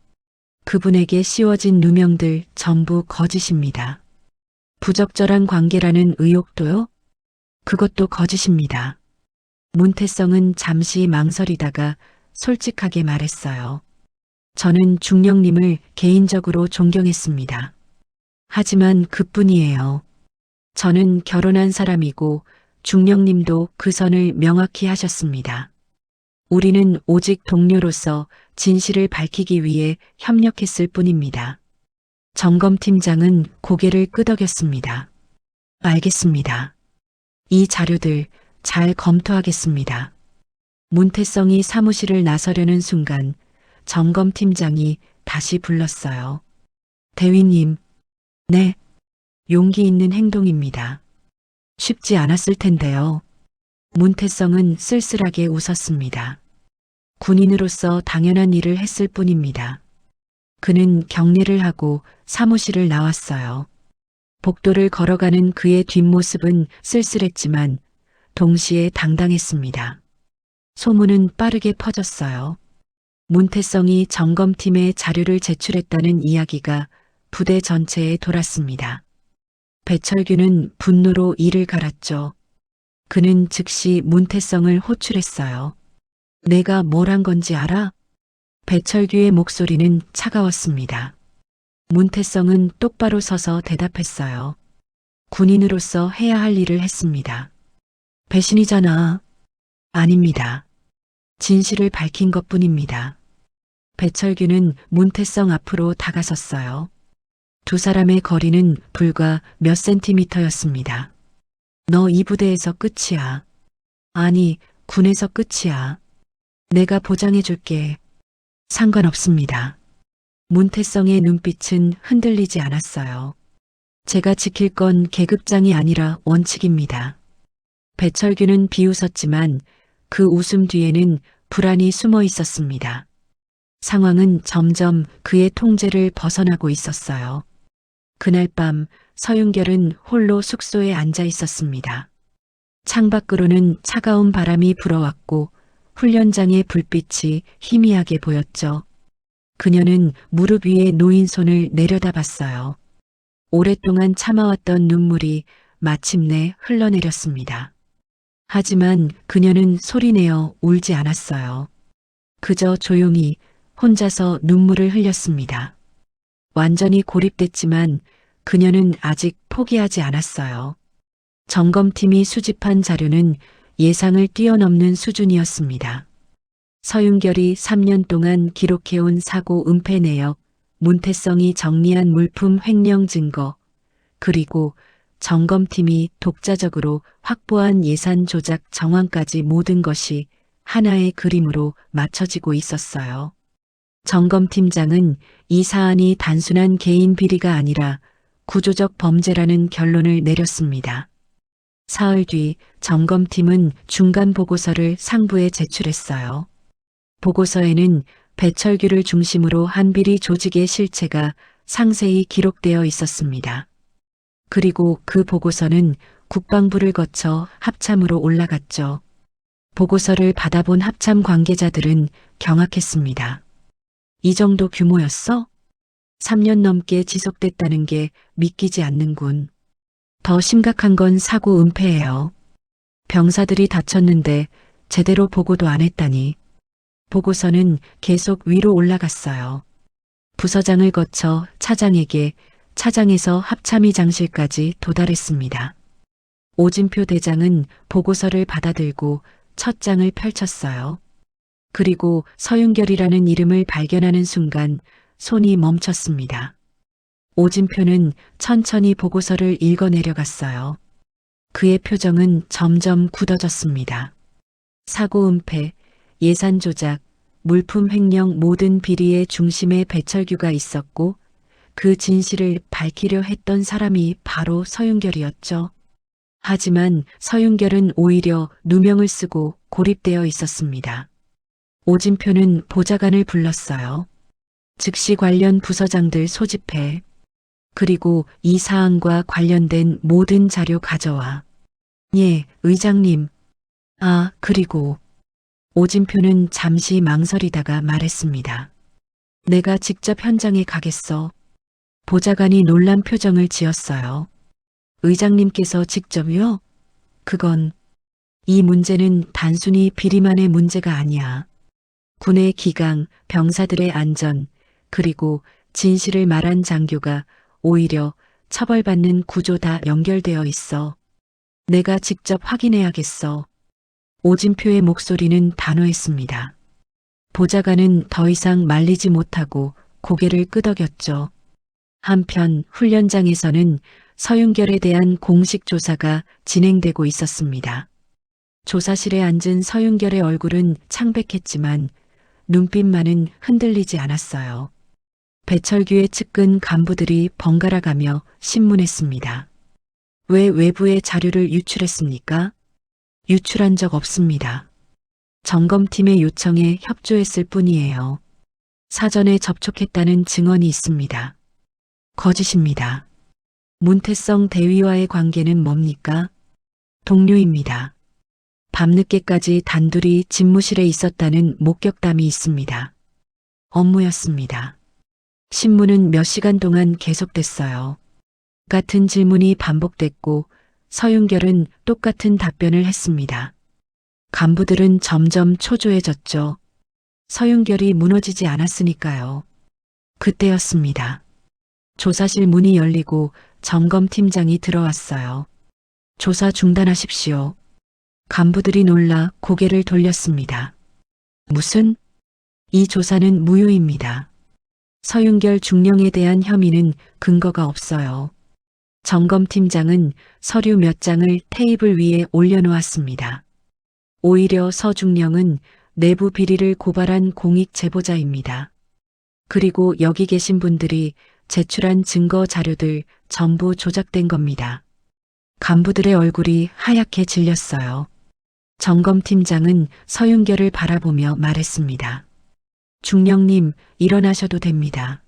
그분에게 씌워진 누명들 전부 거짓입니다. 부적절한 관계라는 의혹도요? 그것도 거짓입니다. 문태성은 잠시 망설이다가 솔직하게 말했어요. 저는 중령님을 개인적으로 존경했습니다. 하지만 그뿐이에요. 저는 결혼한 사람이고 중령님도 그 선을 명확히 하셨습니다. 우리는 오직 동료로서 진실을 밝히기 위해 협력했을 뿐입니다. 점검팀장은 고개를 끄덕였습니다. 알겠습니다. 이 자료들 잘 검토하겠습니다. 문태성이 사무실을 나서려는 순간 점검팀장이 다시 불렀어요. 대위님, 네, 용기 있는 행동입니다. 쉽지 않았을 텐데요. 문태성은 쓸쓸하게 웃었습니다. 군인으로서 당연한 일을 했을 뿐입니다. 그는 경례를 하고 사무실을 나왔어요. 복도를 걸어가는 그의 뒷모습은 쓸쓸했지만 동시에 당당했습니다. 소문은 빠르게 퍼졌어요. 문태성이 점검팀에 자료를 제출했다는 이야기가 부대 전체에 돌았습니다. 배철규는 분노로 이를 갈았죠. 그는 즉시 문태성을 호출했어요. 내가 뭘 한 건지 알아? 배철규의 목소리는 차가웠습니다. 문태성은 똑바로 서서 대답했어요. 군인으로서 해야 할 일을 했습니다. 배신이잖아. 아닙니다. 진실을 밝힌 것뿐입니다. 배철규는 문태성 앞으로 다가섰어요. 두 사람의 거리는 불과 몇 센티미터였습니다. 너 이 부대에서 끝이야. 아니, 군에서 끝이야. 내가 보장해 줄게. 상관없습니다. 문태성의 눈빛은 흔들리지 않았어요. 제가 지킬 건 계급장이 아니라 원칙입니다. 배철규는 비웃었지만 그 웃음 뒤에는 불안이 숨어 있었습니다. 상황은 점점 그의 통제를 벗어나고 있었어요. 그날 밤 서윤결은 홀로 숙소에 앉아 있었습니다. 창밖으로는 차가운 바람이 불어왔고 훈련장의 불빛이 희미하게 보였죠. 그녀는 무릎 위에 놓인 손을 내려다봤어요. 오랫동안 참아왔던 눈물이 마침내 흘러내렸습니다. 하지만 그녀는 소리내어 울지 않았어요. 그저 조용히 혼자서 눈물을 흘렸습니다. 완전히 고립됐지만 그녀는 아직 포기하지 않았어요. 점검팀이 수집한 자료는 예상을 뛰어넘는 수준이었습니다. 서윤결이 3년 동안 기록해온 사고 은폐 내역, 문태성이 정리한 물품 횡령 증거, 그리고 점검팀이 독자적으로 확보한 예산 조작 정황까지 모든 것이 하나의 그림으로 맞춰지고 있었어요. 점검팀장은 이 사안이 단순한 개인 비리가 아니라 구조적 범죄라는 결론을 내렸습니다. 사흘 뒤 점검팀은 중간 보고서를 상부에 제출했어요. 보고서에는 배철규를 중심으로 한 비리 조직의 실체가 상세히 기록되어 있었습니다. 그리고 그 보고서는 국방부를 거쳐 합참으로 올라갔죠. 보고서를 받아본 합참 관계자들은 경악했습니다. 이 정도 규모였어? 3년 넘게 지속됐다는 게 믿기지 않는군. 더 심각한 건 사고 은폐예요. 병사들이 다쳤는데 제대로 보고도 안 했다니. 보고서는 계속 위로 올라갔어요. 부서장을 거쳐 차장에게, 차장에서 합참의장실까지 도달했습니다. 오진표 대장은 보고서를 받아들고 첫 장을 펼쳤어요. 그리고 서윤결이라는 이름을 발견하는 순간 손이 멈췄습니다. 오진표는 천천히 보고서를 읽어 내려갔어요. 그의 표정은 점점 굳어졌습니다. 사고 은폐, 예산 조작, 물품 횡령 모든 비리의 중심에 배철규가 있었고 그 진실을 밝히려 했던 사람이 바로 서윤결이었죠. 하지만 서윤결은 오히려 누명을 쓰고 고립되어 있었습니다. 오진표는 보좌관을 불렀어요. 즉시 관련 부서장들 소집해. 그리고 이 사안과 관련된 모든 자료 가져와. 예, 의장님. 아, 그리고 오진표는 잠시 망설이다가 말했습니다. 내가 직접 현장에 가겠어. 보좌관이 놀란 표정을 지었어요. 의장님께서 직접요? 그건 이 문제는 단순히 비리만의 문제가 아니야. 군의 기강, 병사들의 안전, 그리고 진실을 말한 장교가 오히려 처벌받는 구조 다 연결되어 있어. 내가 직접 확인해야겠어. 오진표의 목소리는 단호했습니다. 보좌관은 더 이상 말리지 못하고 고개를 끄덕였죠. 한편 훈련장에서는 서윤결에 대한 공식 조사가 진행되고 있었습니다. 조사실에 앉은 서윤결의 얼굴은 창백했지만 눈빛만은 흔들리지 않았어요. 배철규의 측근 간부들이 번갈아 가며 신문했습니다. 왜 외부의 자료를 유출했습니까? 유출한 적 없습니다. 점검팀의 요청에 협조했을 뿐이에요. 사전에 접촉했다는 증언이 있습니다. 거짓입니다. 문태성 대위와의 관계는 뭡니까? 동료입니다. 밤늦게까지 단둘이 집무실에 있었다는 목격담이 있습니다. 업무였습니다. 신문은 몇 시간 동안 계속됐어요. 같은 질문이 반복됐고 서윤결은 똑같은 답변을 했습니다. 간부들은 점점 초조해졌죠. 서윤결이 무너지지 않았으니까요. 그때였습니다. 조사실 문이 열리고 점검팀장이 들어왔어요. 조사 중단하십시오. 간부들이 놀라 고개를 돌렸습니다. 무슨? 이 조사는 무효입니다. 서윤결 중령에 대한 혐의는 근거가 없어요. 점검팀장은 서류 몇 장을 테이블 위에 올려놓았습니다. 오히려 서중령은 내부 비리를 고발한 공익 제보자입니다. 그리고 여기 계신 분들이 제출한 증거 자료들 전부 조작된 겁니다. 간부들의 얼굴이 하얗게 질렸어요. 점검팀장은 서윤결을 바라보며 말했습니다. 중령님, 일어나셔도 됩니다.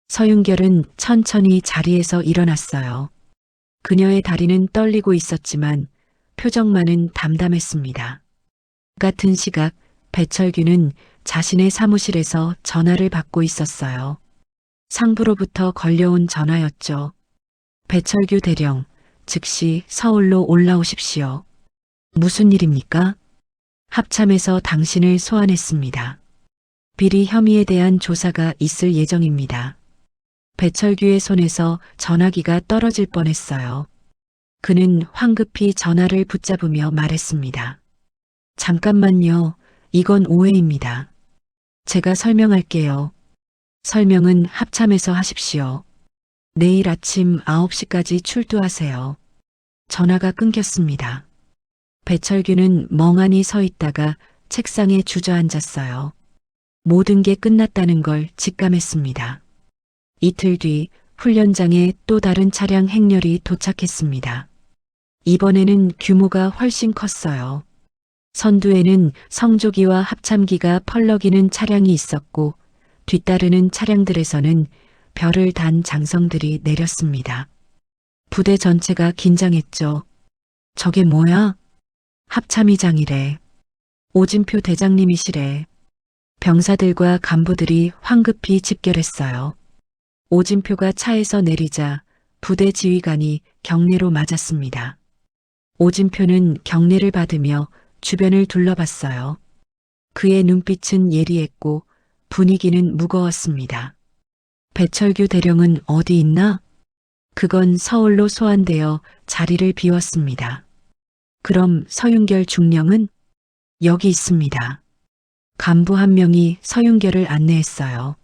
서윤결은 천천히 자리에서 일어났어요. 그녀의 다리는 떨리고 있었지만 표정만은 담담했습니다. 같은 시각 배철규는 자신의 사무실에서 전화를 받고 있었어요. 상부로부터 걸려온 전화였죠. 배철규 대령, 즉시 서울로 올라오십시오. 무슨 일입니까? 합참에서 당신을 소환했습니다. 비리 혐의에 대한 조사가 있을 예정입니다. 배철규의 손에서 전화기가 떨어질 뻔했어요. 그는 황급히 전화를 붙잡으며 말했습니다. 잠깐만요. 이건 오해입니다. 제가 설명할게요. 설명은 합참에서 하십시오. 내일 아침 9시까지 출두하세요. 전화가 끊겼습니다. 배철규는 멍하니 서 있다가 책상에 주저앉았어요. 모든 게 끝났다는 걸 직감했습니다. 이틀 뒤 훈련장에 또 다른 차량 행렬이 도착했습니다. 이번에는 규모가 훨씬 컸어요. 선두에는 성조기와 합참기가 펄럭이는 차량이 있었고 뒤따르는 차량들에서는 별을 단 장성들이 내렸습니다. 부대 전체가 긴장했죠. 저게 뭐야? 합참의장이래. 오진표 대장님이시래. 병사들과 간부들이 황급히 집결했어요. 오진표가 차에서 내리자 부대 지휘관이 경례로 맞았습니다. 오진표는 경례를 받으며 주변을 둘러봤어요. 그의 눈빛은 예리했고 분위기는 무거웠습니다. 배철규 대령은 어디 있나? 그건 서울로 소환되어 자리를 비웠습니다. 그럼 서윤결 중령은? 여기 있습니다. 간부 한 명이 서윤결을 안내했어요.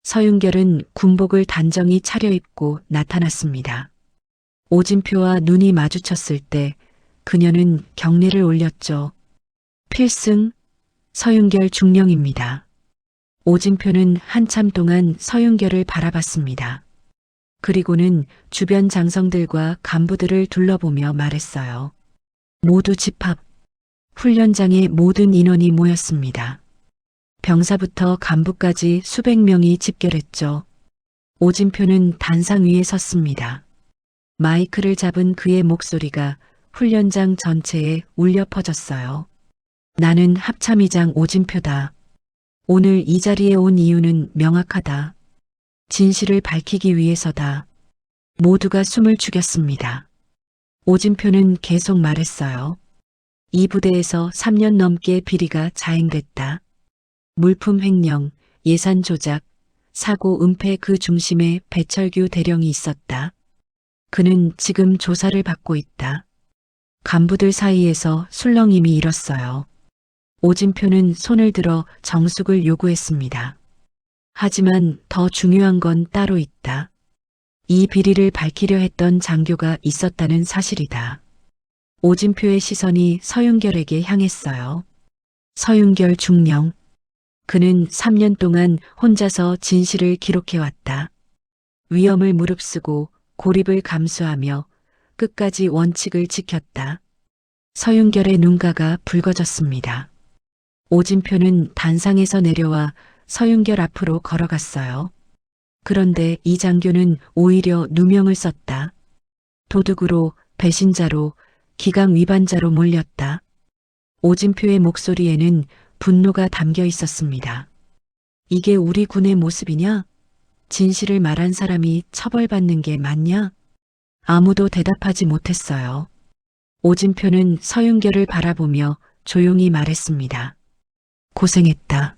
서윤결은 군복을 단정히 차려입고 나타났습니다. 오진표와 눈이 마주쳤을 때 그녀는 경례를 올렸죠. 필승, 서윤결 중령입니다. 오진표는 한참 동안 서윤결을 바라봤습니다. 그리고는 주변 장성들과 간부들을 둘러보며 말했어요. 모두 집합. 훈련장에 모든 인원이 모였습니다. 병사부터 간부까지 수백 명이 집결했죠. 오진표는 단상 위에 섰습니다. 마이크를 잡은 그의 목소리가 훈련장 전체에 울려 퍼졌어요. 나는 합참의장 오진표다. 오늘 이 자리에 온 이유는 명확하다. 진실을 밝히기 위해서다. 모두가 숨을 죽였습니다. 오진표는 계속 말했어요. 이 부대에서 3년 넘게 비리가 자행됐다. 물품 횡령, 예산 조작, 사고 은폐 그 중심에 배철규 대령이 있었다. 그는 지금 조사를 받고 있다. 간부들 사이에서 술렁임이 일었어요. 오진표는 손을 들어 정숙을 요구했습니다. 하지만 더 중요한 건 따로 있다. 이 비리를 밝히려 했던 장교가 있었다는 사실이다. 오진표의 시선이 서윤결에게 향했어요. 서윤결 중령. 그는 3년 동안 혼자서 진실을 기록해왔다. 위험을 무릅쓰고 고립을 감수하며 끝까지 원칙을 지켰다. 서윤결의 눈가가 붉어졌습니다. 오진표는 단상에서 내려와 서윤결 앞으로 걸어갔어요. 그런데 이 장교는 오히려 누명을 썼다. 도둑으로, 배신자로, 기강 위반자로 몰렸다. 오진표의 목소리에는 분노가 담겨 있었습니다. 이게 우리 군의 모습이냐? 진실을 말한 사람이 처벌받는 게 맞냐? 아무도 대답하지 못했어요. 오진표는 서윤결을 바라보며 조용히 말했습니다. 고생했다.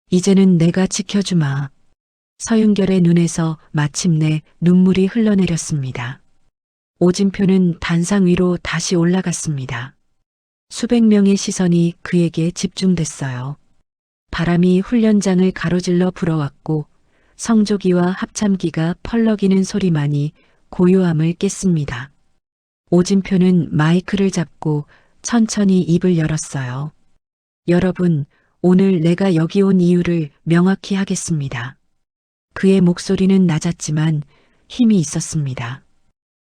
이제는 내가 지켜주마. 서윤결의 눈에서 마침내 눈물이 흘러내렸습니다. 오진표는 단상 위로 다시 올라갔습니다. 수백 명의 시선이 그에게 집중됐어요. 바람이 훈련장을 가로질러 불어왔고 성조기와 합참기가 펄럭이는 소리만이 고요함을 깼습니다. 오진표는 마이크를 잡고 천천히 입을 열었어요. 여러분, 오늘 내가 여기 온 이유를 명확히 하겠습니다. 그의 목소리는 낮았지만 힘이 있었습니다.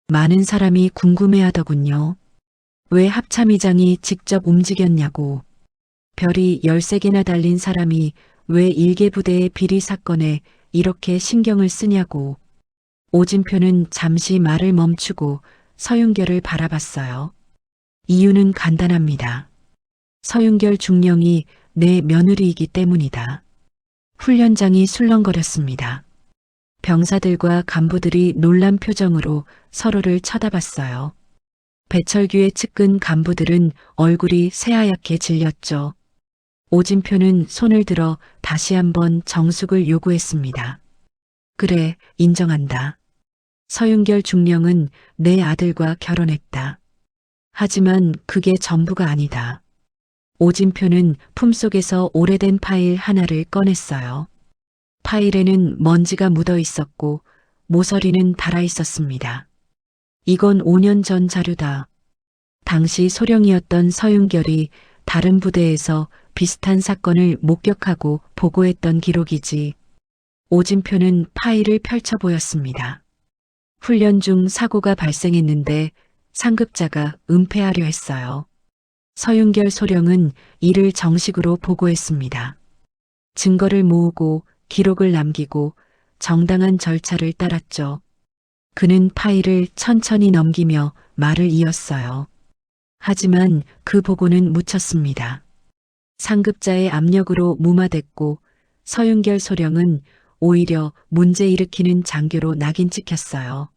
많은 사람이 궁금해하더군요. 왜 합참의장이 직접 움직였냐고. 별이 13개나 달린 사람이 왜 일개부대의 비리 사건에 이렇게 신경을 쓰냐고. 오진표는 잠시 말을 멈추고 서윤결을 바라봤어요. 이유는 간단합니다. 서윤결 중령이 내 며느리이기 때문이다. 훈련장이 술렁거렸습니다. 병사들과 간부들이 놀란 표정으로 서로를 쳐다봤어요. 배철규의 측근 간부들은 얼굴이 새하얗게 질렸죠. 오진표는 손을 들어 다시 한번 정숙을 요구했습니다. 그래, 인정한다. 서윤결 중령은 내 아들과 결혼했다. 하지만 그게 전부가 아니다. 오진표는 품속에서 오래된 파일 하나를 꺼냈어요. 파일에는 먼지가 묻어 있었고 모서리는 달아 있었습니다. 이건 5년 전 자료다. 당시 소령이었던 서윤결이 다른 부대에서 비슷한 사건을 목격하고 보고했던 기록이지. 오진표는 파일을 펼쳐 보였습니다. 훈련 중 사고가 발생했는데 상급자가 은폐하려 했어요. 서윤결 소령은 이를 정식으로 보고했습니다. 증거를 모으고 기록을 남기고 정당한 절차를 따랐죠. 그는 파일을 천천히 넘기며 말을 이었어요. 하지만 그 보고는 묻혔습니다. 상급자의 압력으로 무마됐고 서윤결 소령은 오히려 문제 일으키는 장교로 낙인 찍혔어요.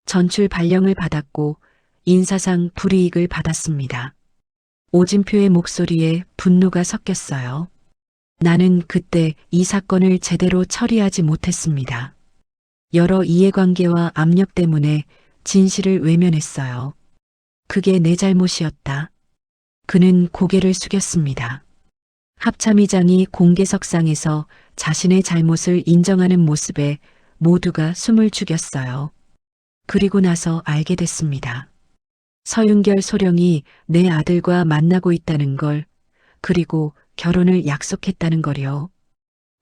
전출 발령을 받았고 인사상 불이익을 받았습니다. 오진표의 목소리에 분노가 섞였어요. 나는 그때 이 사건을 제대로 처리하지 못했습니다. 여러 이해관계와 압력 때문에 진실을 외면했어요. 그게 내 잘못이었다. 그는 고개를 숙였습니다. 합참의장이 공개석상에서 자신의 잘못을 인정하는 모습에 모두가 숨을 죽였어요. 그리고 나서 알게 됐습니다. 서윤결 소령이 내 아들과 만나고 있다는 걸, 그리고 결혼을 약속했다는 걸요.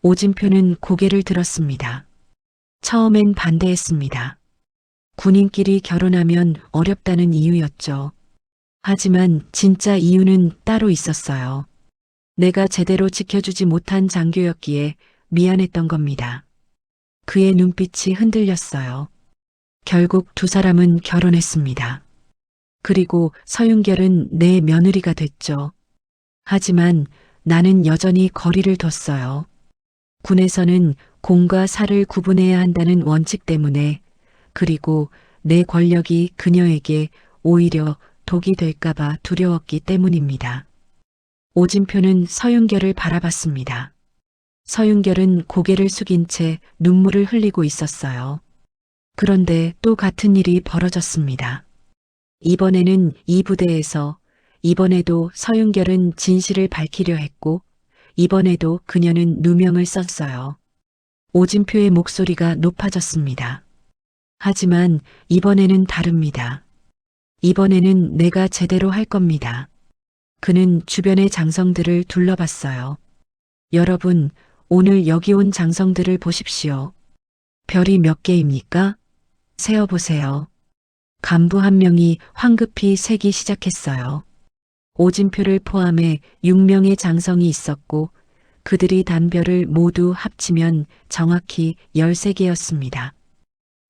오진표는 고개를 들었습니다. 처음엔 반대했습니다. 군인끼리 결혼하면 어렵다는 이유였죠. 하지만 진짜 이유는 따로 있었어요. 내가 제대로 지켜주지 못한 장교였기에 미안했던 겁니다. 그의 눈빛이 흔들렸어요. 결국 두 사람은 결혼했습니다. 그리고 서윤결은 내 며느리가 됐죠. 하지만 나는 여전히 거리를 뒀어요. 군에서는 공과 사를 구분해야 한다는 원칙 때문에, 그리고 내 권력이 그녀에게 오히려 독이 될까봐 두려웠기 때문입니다. 오진표는 서윤결을 바라봤습니다. 서윤결은 고개를 숙인 채 눈물을 흘리고 있었어요. 그런데 또 같은 일이 벌어졌습니다. 이번에는 이 부대에서 이번에도 서윤결은 진실을 밝히려 했고 이번에도 그녀는 누명을 썼어요. 오진표의 목소리가 높아졌습니다. 하지만 이번에는 다릅니다. 이번에는 내가 제대로 할 겁니다. 그는 주변의 장성들을 둘러봤어요. 여러분, 오늘 여기 온 장성들을 보십시오. 별이 몇 개입니까? 세어보세요. 간부 한 명이 황급히 세기 시작했어요. 오진표를 포함해 6명의 장성이 있었고 그들이 단 별을 모두 합치면 정확히 13개였습니다.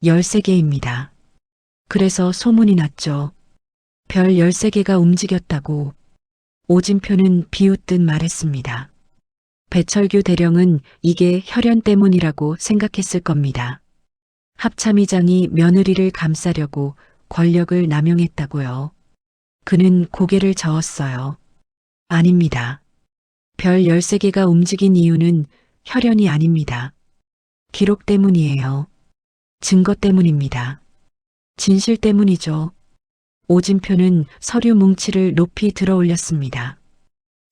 13개입니다. 그래서 소문이 났죠. 별 13개가 움직였다고. 오진표는 비웃듯 말했습니다. 배철규 대령은 이게 혈연 때문이라고 생각했을 겁니다. 합참의장이 며느리를 감싸려고 권력을 남용했다고요. 그는 고개를 저었어요. 아닙니다. 별 13개가 움직인 이유는 혈연이 아닙니다. 기록 때문이에요. 증거 때문입니다. 진실 때문이죠. 오진표는 서류 뭉치를 높이 들어 올렸습니다.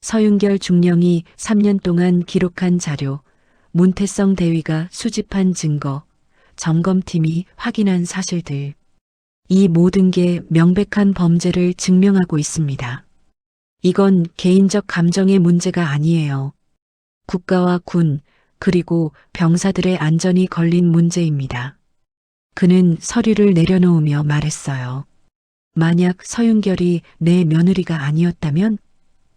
서윤결 중령이 3년 동안 기록한 자료, 문태성 대위가 수집한 증거, 점검팀이 확인한 사실들. 이 모든 게 명백한 범죄를 증명하고 있습니다. 이건 개인적 감정의 문제가 아니에요. 국가와 군, 그리고 병사들의 안전이 걸린 문제입니다. 그는 서류를 내려놓으며 말했어요. 만약 서윤결이 내 며느리가 아니었다면,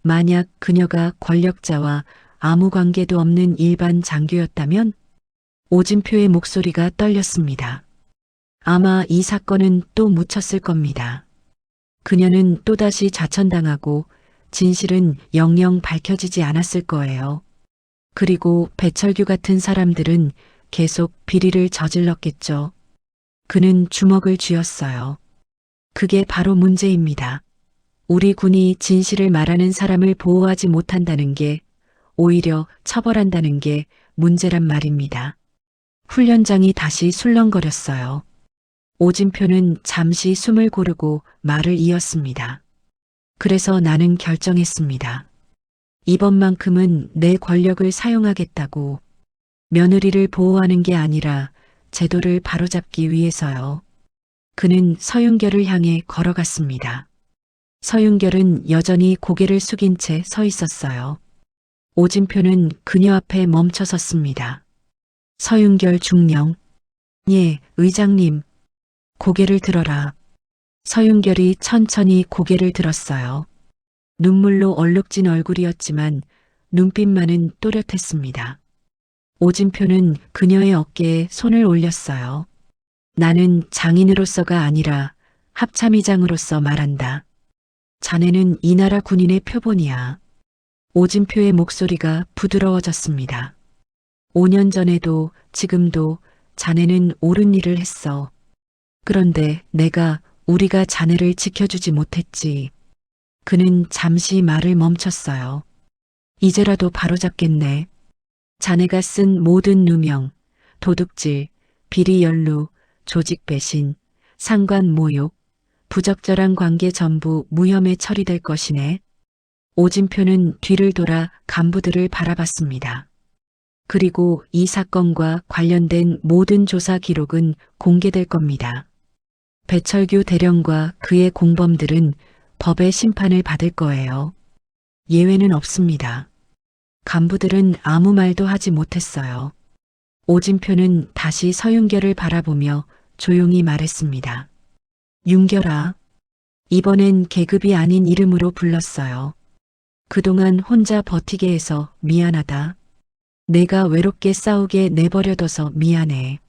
만약 그녀가 권력자와 아무 관계도 없는 일반 장교였다면, 오진표의 목소리가 떨렸습니다. 아마 이 사건은 또 묻혔을 겁니다. 그녀는 또다시 자천당하고 진실은 영영 밝혀지지 않았을 거예요. 그리고 배철규 같은 사람들은 계속 비리를 저질렀겠죠. 그는 주먹을 쥐었어요. 그게 바로 문제입니다. 우리 군이 진실을 말하는 사람을 보호하지 못한다는 게, 오히려 처벌한다는 게 문제란 말입니다. 훈련장이 다시 술렁거렸어요. 오진표는 잠시 숨을 고르고 말을 이었습니다. 그래서 나는 결정했습니다. 이번만큼은 내 권력을 사용하겠다고. 며느리를 보호하는 게 아니라 제도를 바로잡기 위해서요. 그는 서윤결을 향해 걸어갔습니다. 서윤결은 여전히 고개를 숙인 채 서 있었어요. 오진표는 그녀 앞에 멈춰 섰습니다. 서윤결 중령. 예, 의장님. 고개를 들어라. 서윤결이 천천히 고개를 들었어요. 눈물로 얼룩진 얼굴이었지만 눈빛만은 또렷했습니다. 오진표는 그녀의 어깨에 손을 올렸어요. 나는 장인으로서가 아니라 합참의장으로서 말한다. 자네는 이 나라 군인의 표본이야. 오진표의 목소리가 부드러워졌습니다. 5년 전에도 지금도 자네는 옳은 일을 했어. 그런데 우리가 자네를 지켜주지 못했지. 그는 잠시 말을 멈췄어요. 이제라도 바로잡겠네. 자네가 쓴 모든 누명, 도둑질, 비리 연루, 조직 배신, 상관 모욕, 부적절한 관계 전부 무혐의 처리될 것이네. 오진표는 뒤를 돌아 간부들을 바라봤습니다. 그리고 이 사건과 관련된 모든 조사 기록은 공개될 겁니다. 배철규 대령과 그의 공범들은 법의 심판을 받을 거예요. 예외는 없습니다. 간부들은 아무 말도 하지 못했어요. 오진표는 다시 서윤결을 바라보며 조용히 말했습니다. 윤결아. 이번엔 계급이 아닌 이름으로 불렀어요. 그동안 혼자 버티게 해서 미안하다. 내가 외롭게 싸우게 내버려둬서 미안해.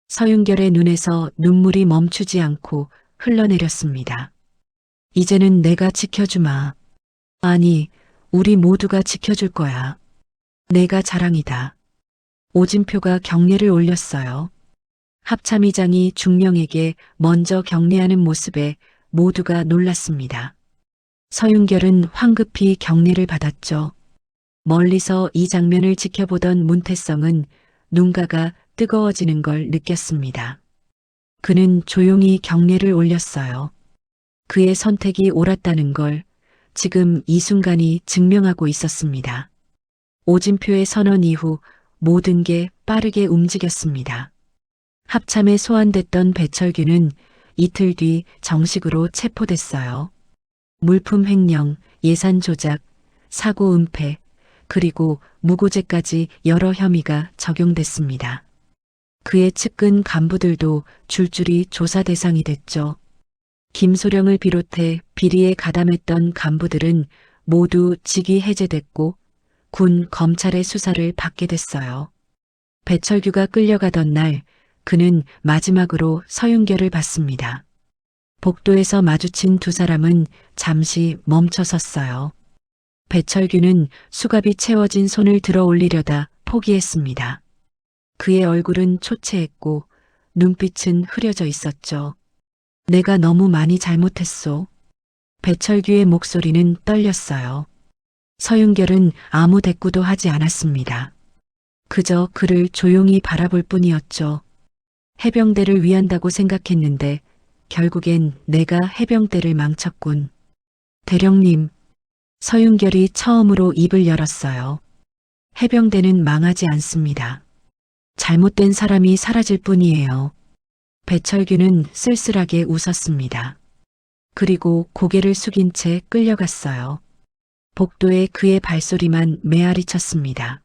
서윤결의 눈에서 눈물이 멈추지 않고 흘러내렸습니다. 이제는 내가 지켜주마. 아니, 우리 모두가 지켜줄 거야. 내가 자랑이다. 오진표가 경례를 올렸어요. 합참의장이 중령에게 먼저 경례하는 모습에 모두가 놀랐습니다. 서윤결은 황급히 경례를 받았죠. 멀리서 이 장면을 지켜보던 문태성은 눈가가 뜨거워지는 걸 느꼈습니다. 그는 조용히 경례를 올렸어요. 그의 선택이 옳았다는 걸, 지금 이 순간이 증명하고 있었습니다. 오진표의 선언 이후 모든 게 빠르게 움직였습니다. 합참에 소환됐던 배철규는 이틀 뒤 정식으로 체포됐어요. 물품 횡령, 예산 조작, 사고 은폐, 그리고 무고죄까지 여러 혐의가 적용됐습니다. 그의 측근 간부들도 줄줄이 조사 대상이 됐죠. 김소령을 비롯해 비리에 가담했던 간부들은 모두 직위 해제됐고 군 검찰의 수사를 받게 됐어요. 배철규가 끌려가던 날 그는 마지막으로 서윤결을 봤습니다. 복도에서 마주친 두 사람은 잠시 멈춰 섰어요. 배철규는 수갑이 채워진 손을 들어 올리려다 포기했습니다. 그의 얼굴은 초췌했고 눈빛은 흐려져 있었죠. 내가 너무 많이 잘못했소. 배철규의 목소리는 떨렸어요. 서윤결은 아무 대꾸도 하지 않았습니다. 그저 그를 조용히 바라볼 뿐이었죠. 해병대를 위한다고 생각했는데 결국엔 내가 해병대를 망쳤군. 대령님, 서윤결이 처음으로 입을 열었어요. 해병대는 망하지 않습니다. 잘못된 사람이 사라질 뿐이에요. 배철규는 쓸쓸하게 웃었습니다. 그리고 고개를 숙인 채 끌려갔어요. 복도에 그의 발소리만 메아리 쳤습니다.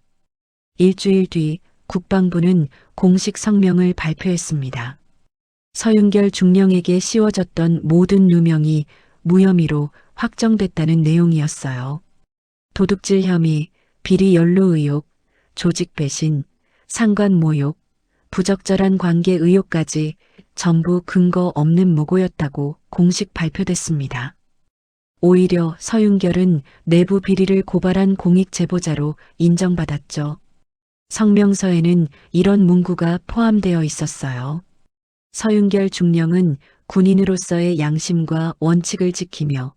일주일 뒤 국방부는 공식 성명을 발표했습니다. 서윤결 중령에게 씌워졌던 모든 누명이 무혐의로 확정됐다는 내용이었어요. 도둑질 혐의, 비리 연루 의혹, 조직 배신, 상관 모욕, 부적절한 관계 의혹까지 전부 근거 없는 무고였다고 공식 발표됐습니다. 오히려 서윤결은 내부 비리를 고발한 공익 제보자로 인정받았죠. 성명서에는 이런 문구가 포함되어 있었어요. 서윤결 중령은 군인으로서의 양심과 원칙을 지키며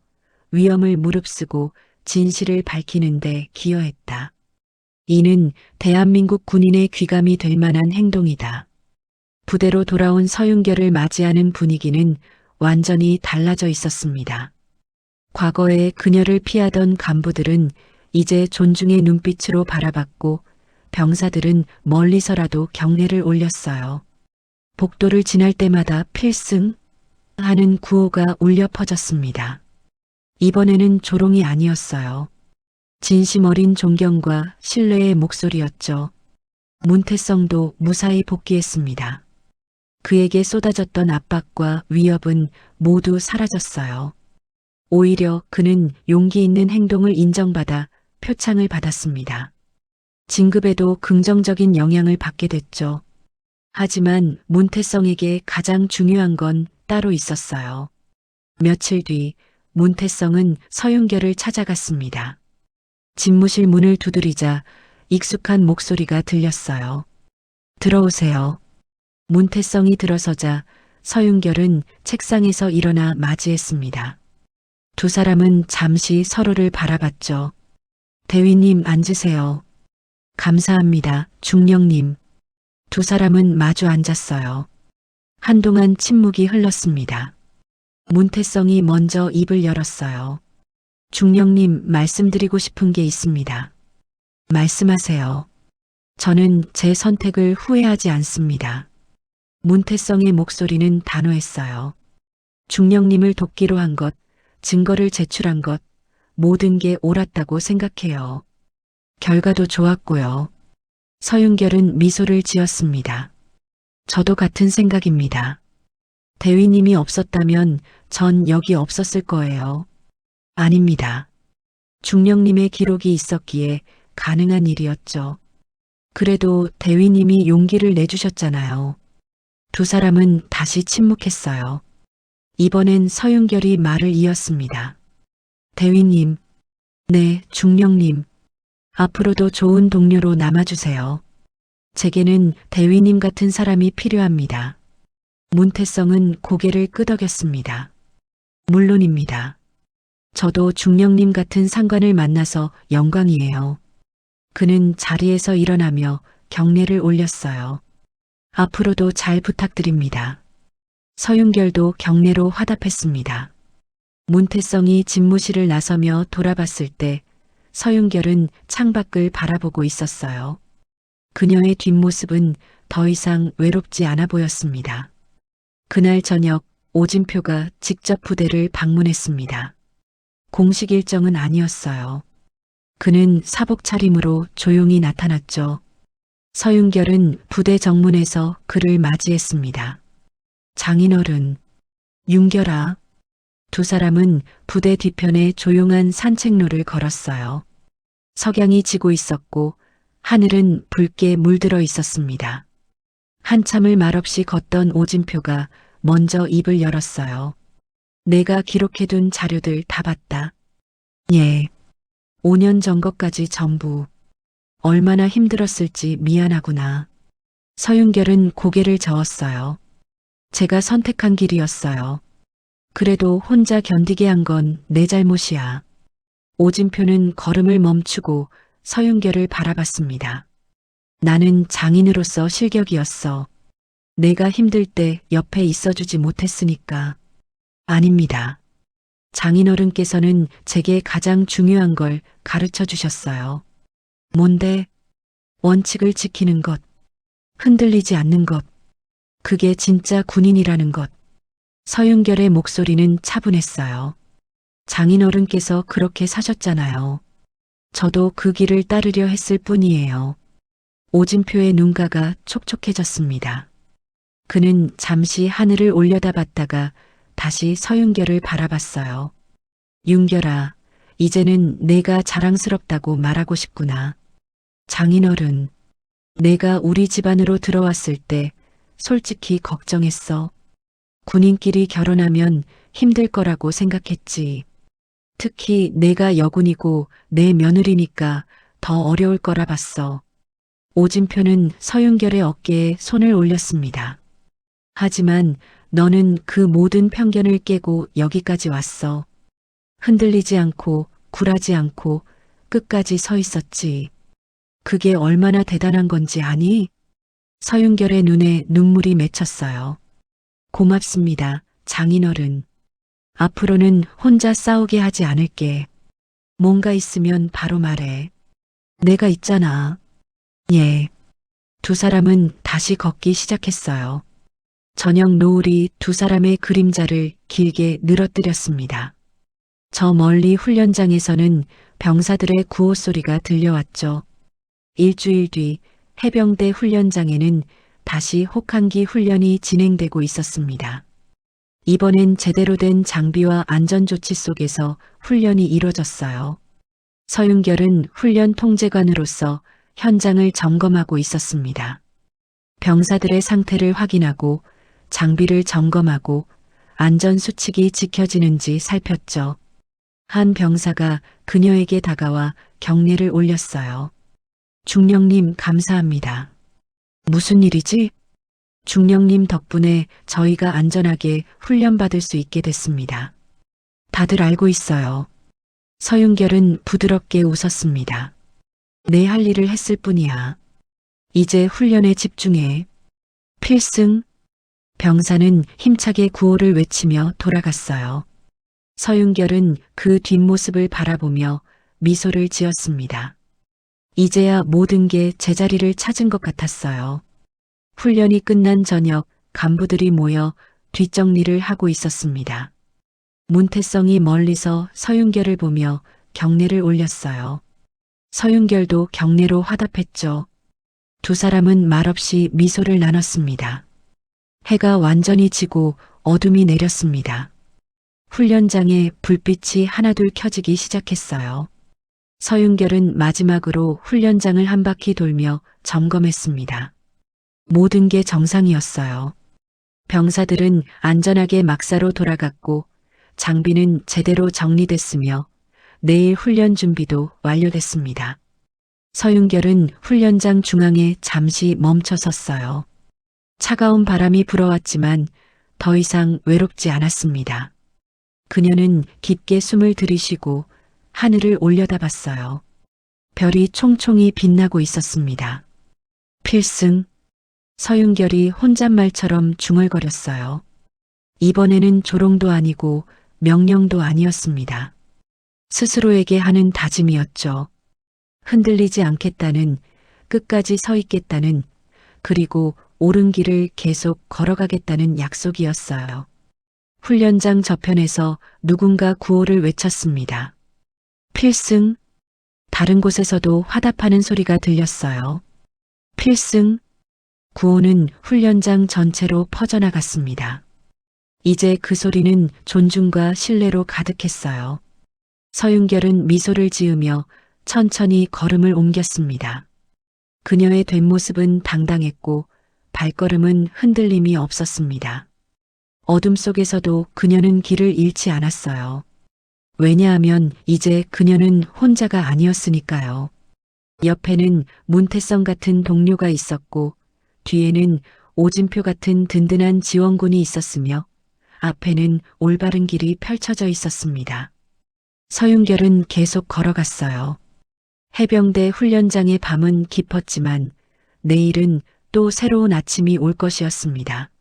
위험을 무릅쓰고 진실을 밝히는 데 기여했다. 이는 대한민국 군인의 귀감이 될 만한 행동이다. 부대로 돌아온 서윤결을 맞이하는 분위기는 완전히 달라져 있었습니다. 과거에 그녀를 피하던 간부들은 이제 존중의 눈빛으로 바라봤고 병사들은 멀리서라도 경례를 올렸어요. 복도를 지날 때마다 필승 하는 구호가 울려 퍼졌습니다. 이번에는 조롱이 아니었어요. 진심 어린 존경과 신뢰의 목소리였죠. 문태성도 무사히 복귀했습니다. 그에게 쏟아졌던 압박과 위협은 모두 사라졌어요. 오히려 그는 용기 있는 행동을 인정받아 표창을 받았습니다. 진급에도 긍정적인 영향을 받게 됐죠. 하지만 문태성에게 가장 중요한 건 따로 있었어요. 며칠 뒤 문태성은 서윤결을 찾아갔습니다. 집무실 문을 두드리자 익숙한 목소리가 들렸어요. 들어오세요. 문태성이 들어서자 서윤결은 책상에서 일어나 맞이했습니다. 두 사람은 잠시 서로를 바라봤죠. 대위님 앉으세요. 감사합니다, 중령님. 두 사람은 마주 앉았어요. 한동안 침묵이 흘렀습니다. 문태성이 먼저 입을 열었어요. 중령님, 말씀드리고 싶은 게 있습니다. 말씀하세요. 저는 제 선택을 후회하지 않습니다. 문태성의 목소리는 단호했어요. 중령님을 돕기로 한 것, 증거를 제출한 것, 모든 게 옳았다고 생각해요. 결과도 좋았고요. 서윤결은 미소를 지었습니다. 저도 같은 생각입니다. 대위님이 없었다면 전 여기 없었을 거예요. 아닙니다. 중령님의 기록이 있었기에 가능한 일이었죠. 그래도 대위님이 용기를 내주셨잖아요. 두 사람은 다시 침묵했어요. 이번엔 서윤결이 말을 이었습니다. 대위님, 네, 중령님. 앞으로도 좋은 동료로 남아주세요. 제게는 대위님 같은 사람이 필요합니다. 문태성은 고개를 끄덕였습니다. 물론입니다. 저도 중령님 같은 상관을 만나서 영광이에요. 그는 자리에서 일어나며 경례를 올렸어요. 앞으로도 잘 부탁드립니다. 서윤결도 경례로 화답했습니다. 문태성이 집무실을 나서며 돌아봤을 때 서윤결은 창밖을 바라보고 있었어요. 그녀의 뒷모습은 더 이상 외롭지 않아 보였습니다. 그날 저녁 오진표가 직접 부대를 방문했습니다. 공식 일정은 아니었어요. 그는 사복 차림으로 조용히 나타났죠. 서윤결은 부대 정문에서 그를 맞이했습니다. 장인어른, 윤결아. 두 사람은 부대 뒤편에 조용한 산책로를 걸었어요. 석양이 지고 있었고 하늘은 붉게 물들어 있었습니다. 한참을 말없이 걷던 오진표가 먼저 입을 열었어요. 내가 기록해둔 자료들 다 봤다. 예. 5년 전 것까지 전부. 얼마나 힘들었을지 미안하구나. 서윤결은 고개를 저었어요. 제가 선택한 길이었어요. 그래도 혼자 견디게 한 건 내 잘못이야. 오진표는 걸음을 멈추고 서윤결을 바라봤습니다. 나는 장인으로서 실격이었어. 내가 힘들 때 옆에 있어주지 못했으니까. 아닙니다. 장인어른께서는 제게 가장 중요한 걸 가르쳐 주셨어요. 뭔데? 원칙을 지키는 것. 흔들리지 않는 것. 그게 진짜 군인이라는 것. 서윤결의 목소리는 차분했어요. 장인어른께서 그렇게 사셨잖아요. 저도 그 길을 따르려 했을 뿐이에요. 오진표의 눈가가 촉촉해졌습니다. 그는 잠시 하늘을 올려다봤다가 다시 서윤결을 바라봤어요. 윤결아, 이제는 내가 자랑스럽다고 말하고 싶구나. 장인어른, 내가 우리 집안으로 들어왔을 때 솔직히 걱정했어. 군인끼리 결혼하면 힘들 거라고 생각했지. 특히 내가 여군이고 내 며느리니까 더 어려울 거라 봤어. 오진표는 서윤결의 어깨에 손을 올렸습니다. 하지만 너는 그 모든 편견을 깨고 여기까지 왔어. 흔들리지 않고 굴하지 않고 끝까지 서 있었지. 그게 얼마나 대단한 건지 아니? 서윤결의 눈에 눈물이 맺혔어요. 고맙습니다, 장인어른. 앞으로는 혼자 싸우게 하지 않을게. 뭔가 있으면 바로 말해. 내가 있잖아. 예. 두 사람은 다시 걷기 시작했어요. 저녁 노을이 두 사람의 그림자를 길게 늘어뜨렸습니다. 저 멀리 훈련장에서는 병사들의 구호 소리가 들려왔죠. 일주일 뒤 해병대 훈련장에는 다시 혹한기 훈련이 진행되고 있었습니다. 이번엔 제대로 된 장비와 안전조치 속에서 훈련이 이뤄졌어요. 서윤결은 훈련 통제관으로서 현장을 점검하고 있었습니다. 병사들의 상태를 확인하고 장비를 점검하고 안전수칙이 지켜지는지 살폈죠. 한 병사가 그녀에게 다가와 경례를 올렸어요. 중령님 감사합니다. 무슨 일이지? 중령님 덕분에 저희가 안전하게 훈련받을 수 있게 됐습니다. 다들 알고 있어요. 서윤결은 부드럽게 웃었습니다. 내 할 일을 했을 뿐이야. 이제 훈련에 집중해. 필승. 병사는 힘차게 구호를 외치며 돌아갔어요. 서윤결은 그 뒷모습을 바라보며 미소를 지었습니다. 이제야 모든 게 제자리를 찾은 것 같았어요. 훈련이 끝난 저녁 간부들이 모여 뒷정리를 하고 있었습니다. 문태성이 멀리서 서윤결을 보며 경례를 올렸어요. 서윤결도 경례로 화답했죠. 두 사람은 말없이 미소를 나눴습니다. 해가 완전히 지고 어둠이 내렸습니다. 훈련장에 불빛이 하나둘 켜지기 시작했어요. 서윤결은 마지막으로 훈련장을 한 바퀴 돌며 점검했습니다. 모든 게 정상이었어요. 병사들은 안전하게 막사로 돌아갔고 장비는 제대로 정리됐으며 내일 훈련 준비도 완료됐습니다. 서윤결은 훈련장 중앙에 잠시 멈춰 섰어요. 차가운 바람이 불어왔지만 더 이상 외롭지 않았습니다. 그녀는 깊게 숨을 들이쉬고 하늘을 올려다봤어요. 별이 총총히 빛나고 있었습니다. 필승. 서윤결이 혼잣말처럼 중얼거렸어요. 이번에는 조롱도 아니고 명령도 아니었습니다. 스스로에게 하는 다짐이었죠. 흔들리지 않겠다는, 끝까지 서 있겠다는, 그리고 옳은 길을 계속 걸어가겠다는 약속이었어요. 훈련장 저편에서 누군가 구호를 외쳤습니다. 필승. 다른 곳에서도 화답하는 소리가 들렸어요. 필승. 구호는 훈련장 전체로 퍼져나갔습니다. 이제 그 소리는 존중과 신뢰로 가득했어요. 서윤결은 미소를 지으며 천천히 걸음을 옮겼습니다. 그녀의 뒷모습은 당당했고 발걸음은 흔들림이 없었습니다. 어둠 속에서도 그녀는 길을 잃지 않았어요. 왜냐하면 이제 그녀는 혼자가 아니었으니까요. 옆에는 문태성 같은 동료가 있었고 뒤에는 오진표 같은 든든한 지원군이 있었으며 앞에는 올바른 길이 펼쳐져 있었습니다. 서윤결은 계속 걸어갔어요. 해병대 훈련장의 밤은 깊었지만 내일은 또 새로운 아침이 올 것이었습니다.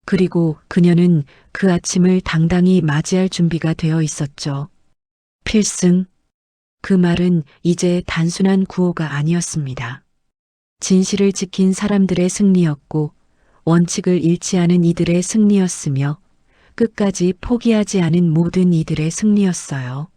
그리고 그녀는 그 아침을 당당히 맞이할 준비가 되어 있었죠. 필승. 그 말은 이제 단순한 구호가 아니었습니다. 진실을 지킨 사람들의 승리였고 원칙을 잃지 않은 이들의 승리였으며 끝까지 포기하지 않은 모든 이들의 승리였어요.